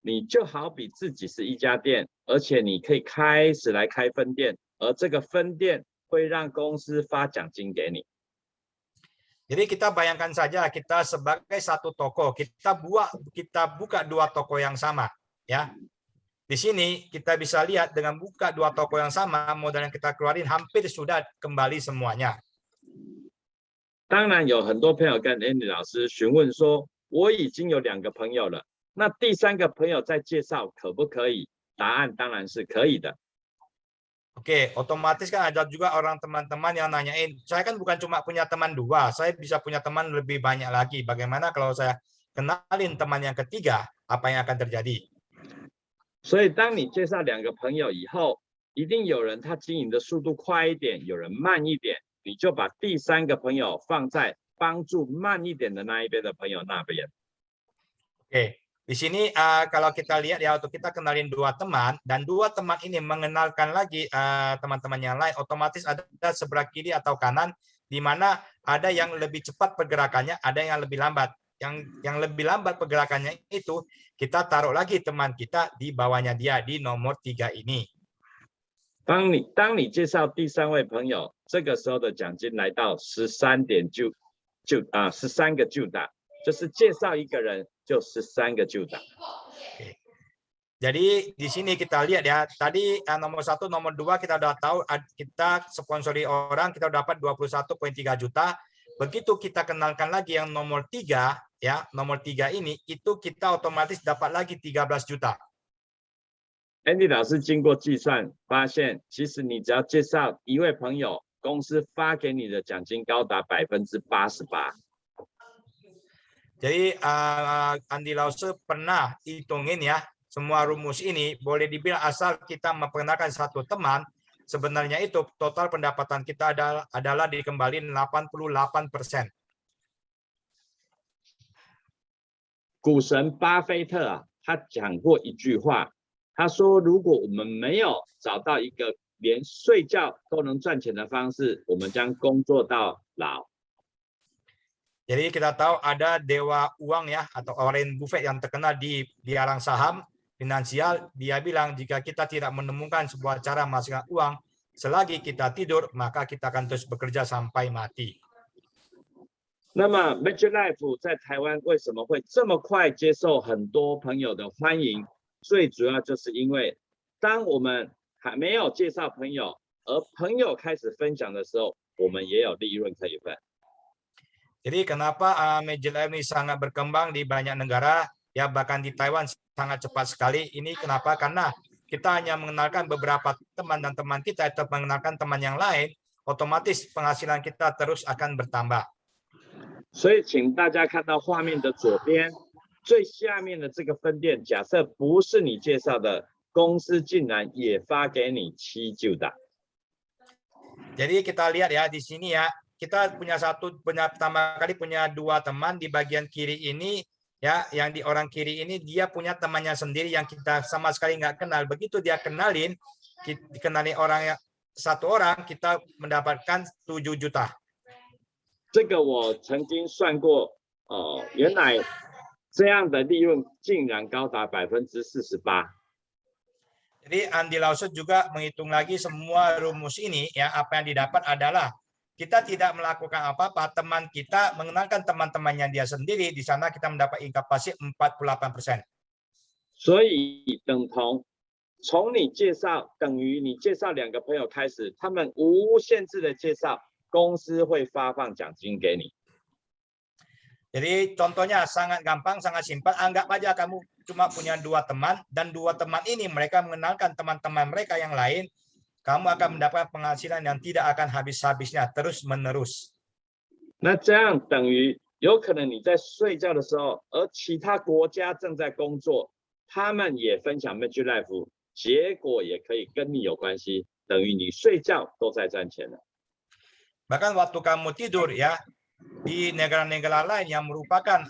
你就好比自己是一家店，而且你可以开始来开分店，而这个分店会让公司发奖金给你。 Jadi kita bayangkan saja kita sebagai satu toko, kita buka 2 toko yang sama ya. Di sini kita bisa lihat dengan buka 2 toko yang sama, modal yang kita keluarin hampir sudah kembali semuanya. 当然有很多朋友跟 Andy 老师询问说，我已经有2个朋友了，那第3个朋友再介绍可不可以？答案当然是可以的。 Oke, otomatis kan ada juga orang teman-teman yang nanyain, saya kan bukan cuma punya teman 2, saya bisa punya teman lebih banyak lagi. Bagaimana kalau saya kenalin teman yang ketiga, apa yang akan terjadi? 所以当你介绍2个朋友以后，一定有人他经营的速度快一点，有人慢一点，你就把第3个朋友放在帮助慢一点的那一边的朋友那边。 Oke, di sini kalau kita lihat ya, waktu kita kenalin 2 teman dan 2 teman ini mengenalkan lagi teman-teman yang lain, otomatis ada sebelah kiri atau kanan di mana ada yang lebih cepat pergerakannya, ada yang lebih lambat. Yang lebih lambat pergerakannya itu kita taruh lagi teman kita di bawahnya dia di nomor 3 ini. 当你介绍第3位朋友，这个时候的奖金来到13个juta，就是介绍一个人就13个juta。 Jadi di sini kita lihat ya, tadi nomor 1, nomor 2 kita udah tahu kita sponsori orang kita udah dapat 21,3 juta. Begitu kita kenalkan lagi yang nomor 3 ya, nomor 3 ini itu kita otomatis dapat lagi 13 juta. Andy 老师经过计算发现，其实你只要介绍1位朋友，公司发给你的奖金高达88%。 Jadi Andy Lause pernah hitungin ya, semua rumus ini boleh dibilang asal kita memperkenalkan 1 teman, sebenarnya itu total pendapatan kita adalah dikembalikan 88%. 股神巴菲特啊，他讲过一句话，他说：“如果我们没有找到一个连睡觉都能赚钱的方式，我们将工作到老。” Jadi kita tahu ada dewa uang ya, atau Warren Buffett yang terkenal di biarang saham finansial. Dia bilang jika kita tidak menemukan sebuah cara menghasilkan uang selagi kita tidur, maka kita akan terus bekerja sampai mati. 那么 MajuLife 在台湾为什么会这么快接受很多朋友的欢迎？最主要就是因为当我们还没有介绍朋友，而朋友开始分享的时候，我们也有利润可以分。 Jadi kenapa MajuLife ini sangat berkembang di banyak negara, ya bahkan di Taiwan sangat cepat sekali. Ini kenapa? Karena kita hanya mengenalkan beberapa teman dan teman kita atau mengenalkan teman yang lain, otomatis penghasilan kita terus akan bertambah. 所以，请大家看到画面的左边最下面的这个分店，假设不是你介绍的，公司竟然也发给你7juta。 Jadi kita lihat ya di sini ya. Kita pertama kali punya 2 teman di bagian kiri ini ya, yang di orang kiri ini dia punya temannya sendiri yang kita sama sekali nggak kenal. Begitu dia kenalin orang 1 orang, kita mendapatkan 7 juta. 这个我曾经算过，原来这样的利润竟然高达48%。 Jadi Andy Lause juga menghitung lagi semua rumus ini ya, apa yang didapat adalah kita tidak melakukan apa-apa, teman kita mengenalkan teman-temannya dia sendiri, di sana kita mendapat income pasif 48%. 所以等同从你介绍等于你介绍2个朋友开始，他们无限制的介绍，公司会发放奖金给你。 Jadi contohnya sangat gampang, sangat simpel. Anggap aja kamu cuma punya 2 teman dan 2 teman ini mereka mengenalkan teman-teman mereka yang lain. Kamu akan mendapat penghasilan yang tidak akan habis-habisnya, terus-menerus. 那这样等于有可能你在睡觉的时候，而其他国家正在工作，他们也分享 MajuLife， 结果也可以跟你有关系，等于你睡觉都在赚钱了。 Bahkan waktu kamu tidur ya, di negara-negara lain yang merupakan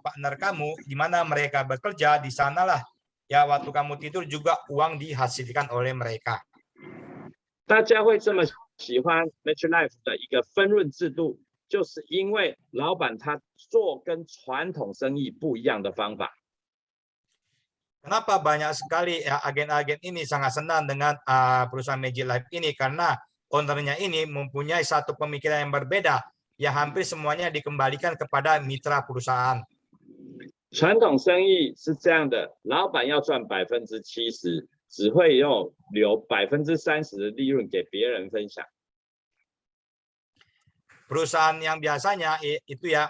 partner kamu, di mana mereka bekerja, di sanalah ya waktu kamu tidur juga uang dihasilkan oleh mereka. 大家会这么喜欢 MajuLife 的一个分润制度，就是因为老板他做跟传统生意不一样的方法。 Kenapa banyak sekali ya, agen-agen ini sangat senang dengan perusahaan MajuLife ini? Karena ownernya ini mempunyai satu pemikiran yang berbeda, yang hampir semuanya dikembalikan kepada mitra perusahaan. 传统生意是这样的，老板要赚70%，只会留30%的利润给别人分享。 Perusahaan yang biasanya itu ya,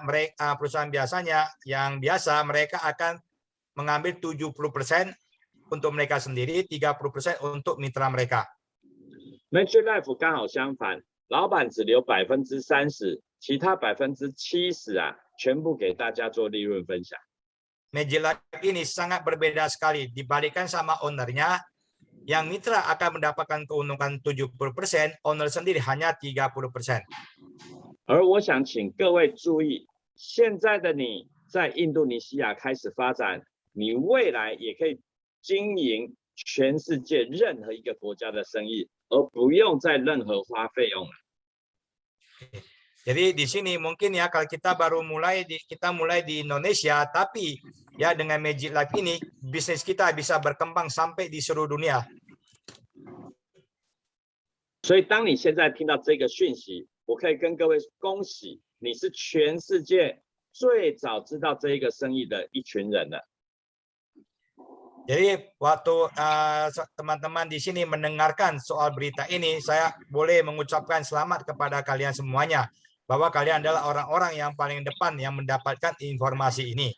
perusahaan biasanya yang biasa mereka akan mengambil 70% untuk mereka sendiri, 30% untuk mitra mereka. MajuLife 刚好相反，老板只留30%，其他70%啊全部给大家做利润分享。 Magic Life ini sangat berbeda sekali dibandingkan sama ownernya. Yang mitra akan mendapatkan keuntungan 70%, owner sendiri hanya 30%. 而我想请各位注意，现在的你在印度尼西亚开始发展，你未来也可以经营全世界任何一个国家的生意，而不用再任何花费用了。 Jadi di sini mungkin ya kalau kita baru mulai di Indonesia, tapi ya dengan Magic Life ini bisnis kita bisa berkembang sampai di seluruh dunia. 所以当你现在听到这个讯息，我可以跟各位恭喜，你是全世界最早知道这一个生意的一群人了。 Jadi waktu teman-teman di sini mendengarkan soal berita ini, saya boleh mengucapkan selamat kepada kalian semuanya bahwa kalian adalah orang-orang yang paling depan yang mendapatkan informasi ini.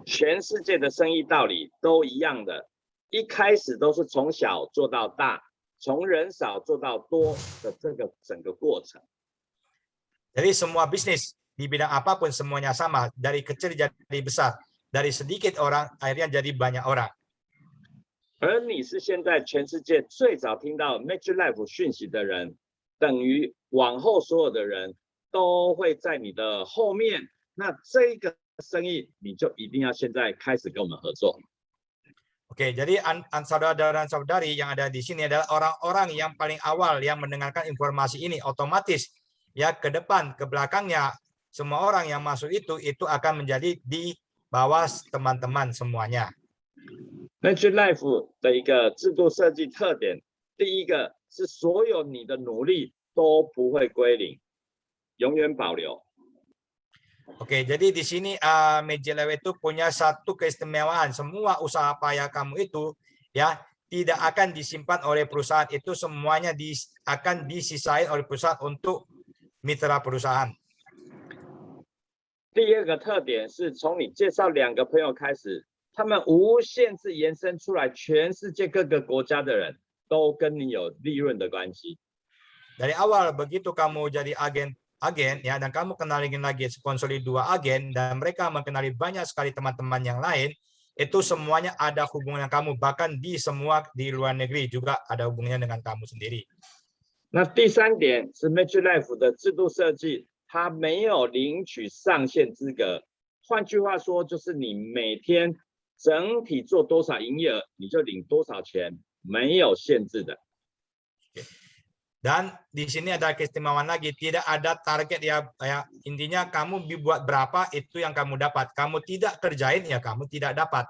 全世界的生意道理都一样的，一开始都是从小做到大，从人少做到多的这个整个过程。 Jadi semua bisnis di bidang apapun semuanya sama, dari kecil jadi besar, dari sedikit orang akhirnya jadi banyak orang. 而你是现在全世界最早听到 Magic Life 讯息的人，等于往后所有的人都会在你的后面。那这个生意你就一定要现在开始跟我们合作。 Oke, jadi saudara dan saudari yang ada di sini adalah orang-orang yang paling awal yang mendengarkan informasi ini, otomatis ya ke depan, ke belakangnya semua orang yang masuk itu akan menjadi di bawah teman-teman semuanya. Magic Life 的一个制度设计特点，第一个是所有你的努力都不会归零，永远保留。 Oke, jadi di sini Magic Life itu punya satu keistimewaan, semua usaha payah kamu itu ya tidak akan disimpan oleh perusahaan, itu semuanya akan disisain oleh perusahaan untuk mitra perusahaan. 第二个特点是从你介绍2个朋友开始，他们无限制延伸出来，全世界各个国家的人都跟你有利润的关系。 Dari awal begitu kamu jadi agen ya dan kamu kenalin lagi sponsori 2 agen dan mereka mengenali banyak sekali teman-teman yang lain, itu semuanya ada hubungan kamu, bahkan di semua di luar negeri juga ada hubungannya dengan kamu sendiri. 那第3点是 Magic Life 的制度设计，它没有领取上限资格。换句话说，就是你每天整体做多少营业额，你就领多少钱，没有限制的。 Dan di sini ada keistimewaan lagi, tidak ada target ya, intinya kamu dibuat berapa itu yang kamu dapat, kamu tidak kerjain ya kamu tidak dapat.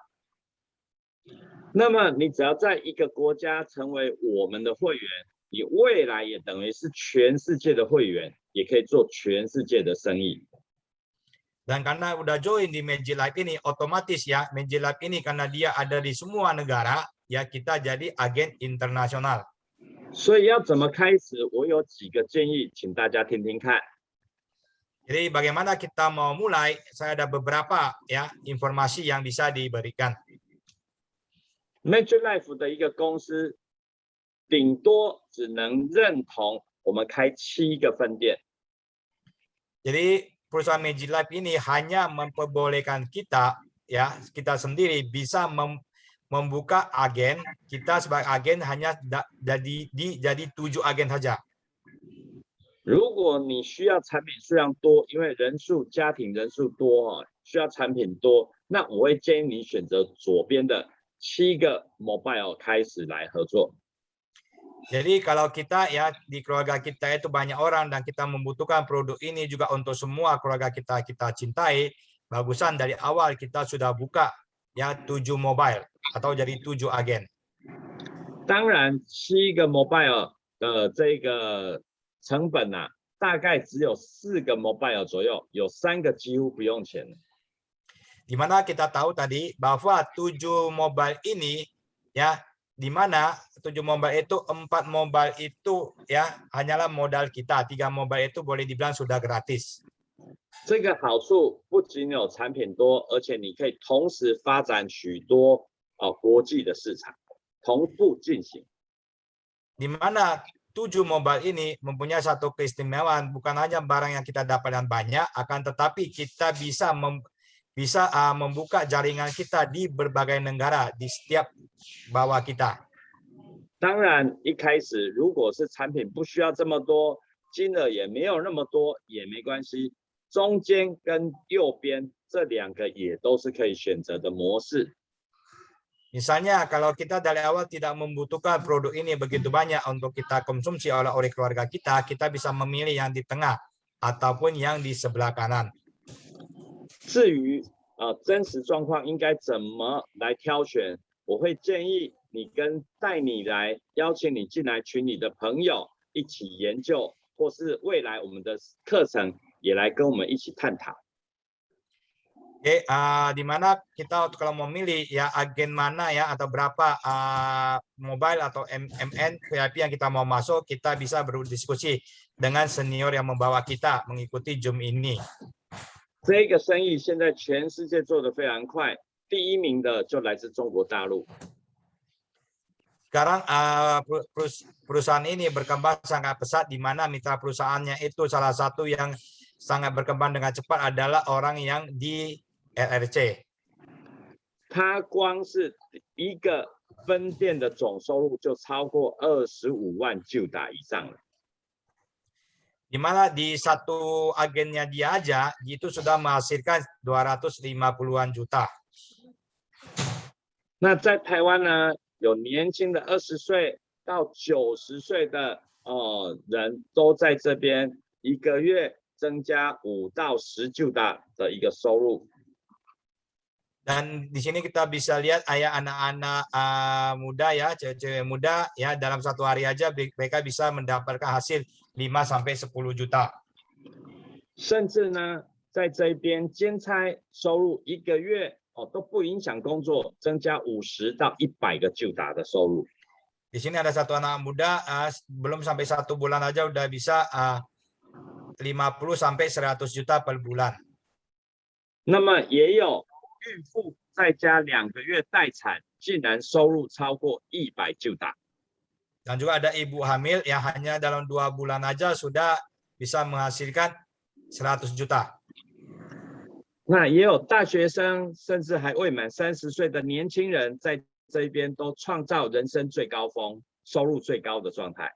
那么你只要在一个国家成为我们的会员，你未来也等于是全世界的会员，也可以做全世界的生意。 Dan karena udah join di Magic Life ini, otomatis ya Magic Life ini karena dia ada di semua negara, ya kita jadi agen internasional. 所以要怎么开始？我有几个建议，请大家听听看。 Jadi bagaimana kita mau mulai? Saya ada beberapa ya informasi yang bisa diberikan. Magic Life 的一个公司，顶多只能认同我们开7个分店。 Jadi perusahaan Magic Life ini hanya memperbolehkan kita ya kita sendiri bisa membuka agen, kita sebagai agen hanya jadi 7 agen saja. 如果你需要产品数量多，因为家庭人数多需要产品多，那我会建议你选择左边的7个 mobile 开始来合作。 Jadi kalau kita ya di keluarga kita itu banyak orang dan kita membutuhkan produk ini juga untuk semua keluarga kita cintai, bagusan dari awal kita sudah buka ya 7 mobile atau jadi 7 agen. 当然，7个 mobile 的这个成本大概只有4个 mobile 左右，有3个几乎不用钱。 Di mana kita tahu tadi bahwa 7 mobile ini ya di mana 7 mobile itu 4 mobile itu ya hanyalah modal kita, 3 mobile itu boleh dibilang sudah gratis. 这个好处不仅有产品多，而且你可以同时发展许多国际的市场，同步进行。 Di mana tujuh mobile ini mempunyai satu keistimewaan, bukan hanya barang yang kita dapatkan banyak, akan tetapi kita bisa membuka jaringan kita di berbagai negara di setiap bawah kita. 当然，一开始如果是产品不需要这么多，金额也没有那么多，也没关系。中间跟右边这两个也都是可以选择的模式。 Misalnya kalau kita dari awal tidak membutuhkan produk ini begitu banyak untuk kita konsumsi oleh keluarga kita, kita bisa memilih yang di tengah ataupun yang di sebelah kanan. 至于真实状况应该怎么来挑选，我会建议你带你来邀请你进来群里的朋友一起研究，或是未来我们的课程也来跟我们一起探讨。 Oke, di mana kita kalau mau milih ya agen mana ya atau berapa mobile atau MN VIP yang kita mau masuk, kita bisa berdiskusi dengan senior yang membawa kita mengikuti Zoom ini. 这个生意现在全世界做得非常快，第一名的就来自中国大陆。 Sekarang perusahaan ini berkembang sangat pesat, di mana mitra perusahaannya itu salah satu yang sangat berkembang dengan cepat adalah orang yang di LRC. 它光是一个分店的总收入就超过25万juta以上了。 Di mana di satu agennya dia aja itu sudah menghasilkan 250-an juta. 那在台湾呢，有年轻的20岁到90岁的人都在这边，一个月增加5到10juta的一个收入。 Dan di sini kita bisa lihat anak-anak muda ya, cewek-cewek muda ya, dalam satu hari aja mereka bisa mendapatkan hasil 5 sampai 10 juta. 甚至呢，在这边兼差收入一个月都不影响工作，增加50到100个juta的收入。 Di sini ada satu anak muda belum sampai 1 bulan aja udah bisa 50 sampai 100 juta per bulan. 那么也有孕妇在家2个月待产，竟然收入超过100juta。 Dan juga ada ibu hamil yang hanya dalam 2 bulan aja sudah bisa menghasilkan 100 juta. 那也有大学生，甚至还未满30岁的年轻人，在这边都创造人生最高峰、收入最高的状态。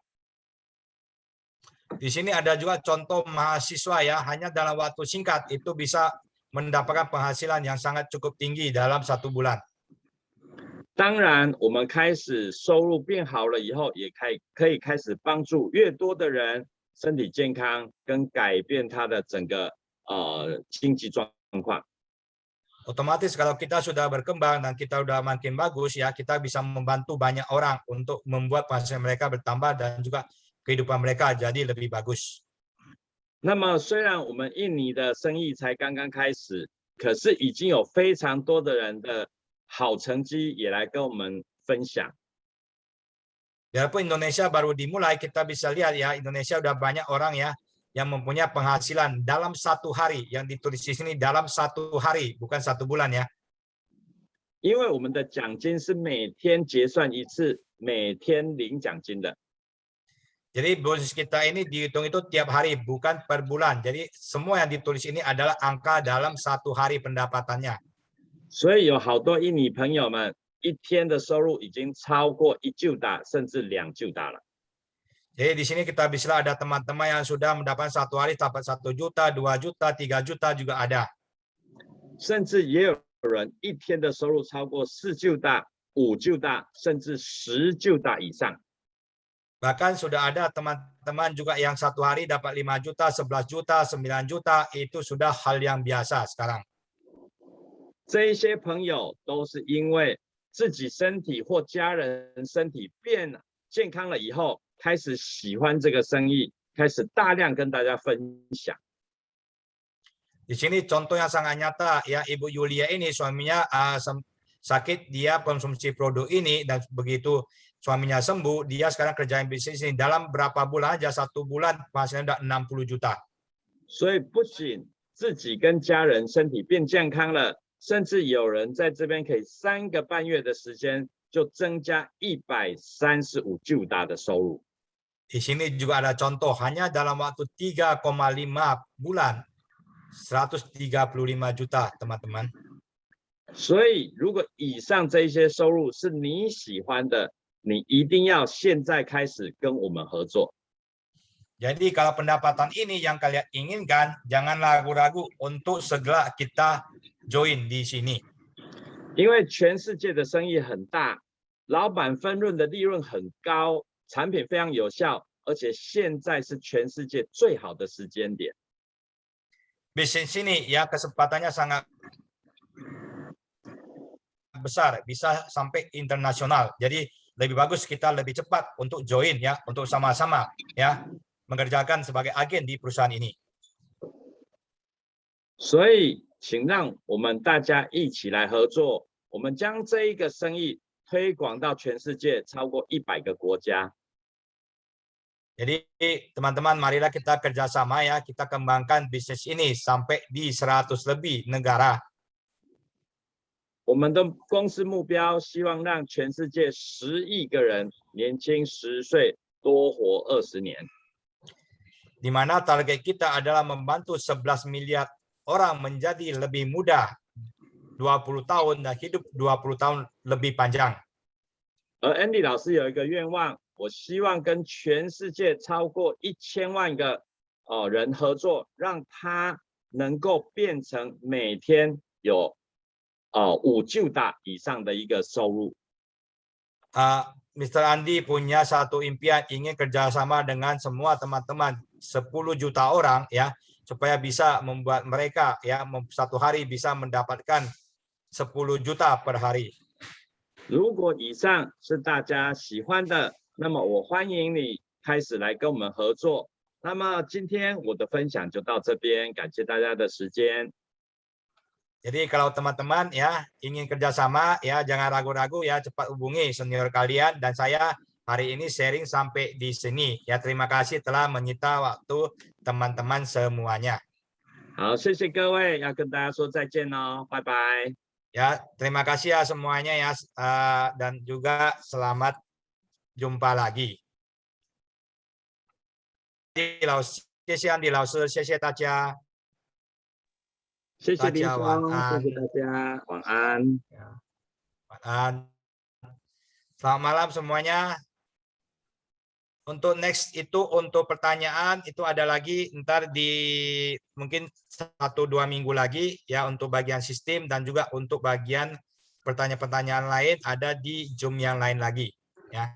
Di sini ada juga contoh mahasiswa ya, hanya dalam waktu singkat itu bisa mendapatkan penghasilan yang sangat cukup tinggi dalam 1 bulan. 当然，我们开始收入变好了以后，也可以开始帮助越多的人身体健康，跟改变他的整个经济状况。 Otomatis kalau kita sudah berkembang dan kita sudah makin bagus ya, kita bisa membantu banyak orang untuk membuat penghasilan mereka bertambah dan juga kehidupan mereka jadi lebih bagus. 那么，虽然我们印尼的生意才刚刚开始，可是已经有非常多的人的好成绩也来跟我们分享。 Walaupun Indonesia baru dimulai, kita bisa lihat ya, Indonesia udah banyak orang ya yang mempunyai penghasilan dalam 1 hari, yang ditulis di sini dalam 1 hari, bukan 1 bulan ya. 因为我们的奖金是每天结算一次，每天领奖金的。 Jadi bonus kita ini dihitung itu tiap hari, bukan per bulan. Jadi semua yang ditulis ini adalah angka dalam 1 hari pendapatannya. 所以有好多印尼朋友们一天的收入已经超过1juta，甚至2juta 了。 Jadi di sini kita bisa ada teman-teman yang sudah mendapatkan 1 hari dapat 1 juta, 2 juta, 3 juta juga ada. 甚至也有人一天的收入超过4juta、5juta，甚至10juta 以上。 Bahkan sudah ada teman-teman juga yang 1 hari dapat 5 juta, 11 juta, 9 juta, itu sudah hal yang biasa sekarang. 这一些朋友都是因为自己身体或家人身体变健康了以后，开始喜欢这个生意，开始大量跟大家分享。 Di sini contoh yang sangat nyata ya, Ibu Yulia ini suaminya sakit, dia konsumsi produk ini dan begitu suaminya sembuh, dia sekarang kerjain bisnis ini dalam berapa bulan aja, 1 bulan penghasilannya udah 60 juta. 所以不仅自己跟家人身体变健康了，甚至有人在这边可以3个半月的时间就增加135juta的收入。Di sini juga ada contoh, hanya dalam waktu 3,5 bulan, 135 juta, teman-teman. 所以，如果以上这一些收入是你喜欢的，你一定要现在开始跟我们合作。 Jadi kalau pendapatan ini yang kalian inginkan, jangan ragu-ragu untuk segera kita join di sini. 因为全世界的生意很大，老板分润的利润很高，产品非常有效，而且现在是全世界最好的时间点。 Bisnis ini ya kesempatannya sangat besar, bisa sampai internasional. Jadi lebih bagus kita lebih cepat untuk join ya, untuk sama-sama ya mengerjakan sebagai agen di perusahaan ini. 所以，请让我们大家一起来合作，我们将这一个生意推广到全世界超过100个国家。 Jadi teman-teman, marilah kita kerjasama ya, kita kembangkan bisnis ini sampai di 100 lebih negara. 我们的公司目标希望让全世界10亿个人年轻10岁，多活20年。 Di mana target kita adalah membantu 11 miliar orang menjadi lebih muda 20 tahun dan hidup 20 tahun lebih panjang. 而 Andy 老师有一个愿望，我希望跟全世界超过1000万个人合作，让他能够变成每天有5juta以上的一个收入。 Mr. Andi punya satu impian, ingin kerjasama dengan semua teman-teman 10 juta orang ya, supaya bisa membuat mereka ya satu hari bisa mendapatkan 10 juta per hari. 如果以上是大家喜欢的，那么我欢迎你开始来跟我们合作。那么今天我的分享就到这边，感谢大家的时间。 Jadi kalau teman-teman ya ingin kerjasama ya jangan ragu-ragu ya, cepat hubungi senior kalian dan saya hari ini sharing sampai di sini ya. Terima kasih telah menyita waktu teman-teman semuanya. 好，谢谢各位，要跟大家说再见哦，拜拜。 Ya, terima kasih ya semuanya ya dan juga selamat jumpa lagi. 谢谢安迪老师，谢谢大家。 谢谢林大家晚峰，安。谢谢大家，晚安。 晚安. Selamat malam semuanya. Untuk next itu untuk pertanyaan itu ada lagi ntar di mungkin 1-2 minggu lagi ya untuk bagian sistem dan juga untuk bagian pertanyaan-pertanyaan lain ada di Zoom yang lain lagi ya.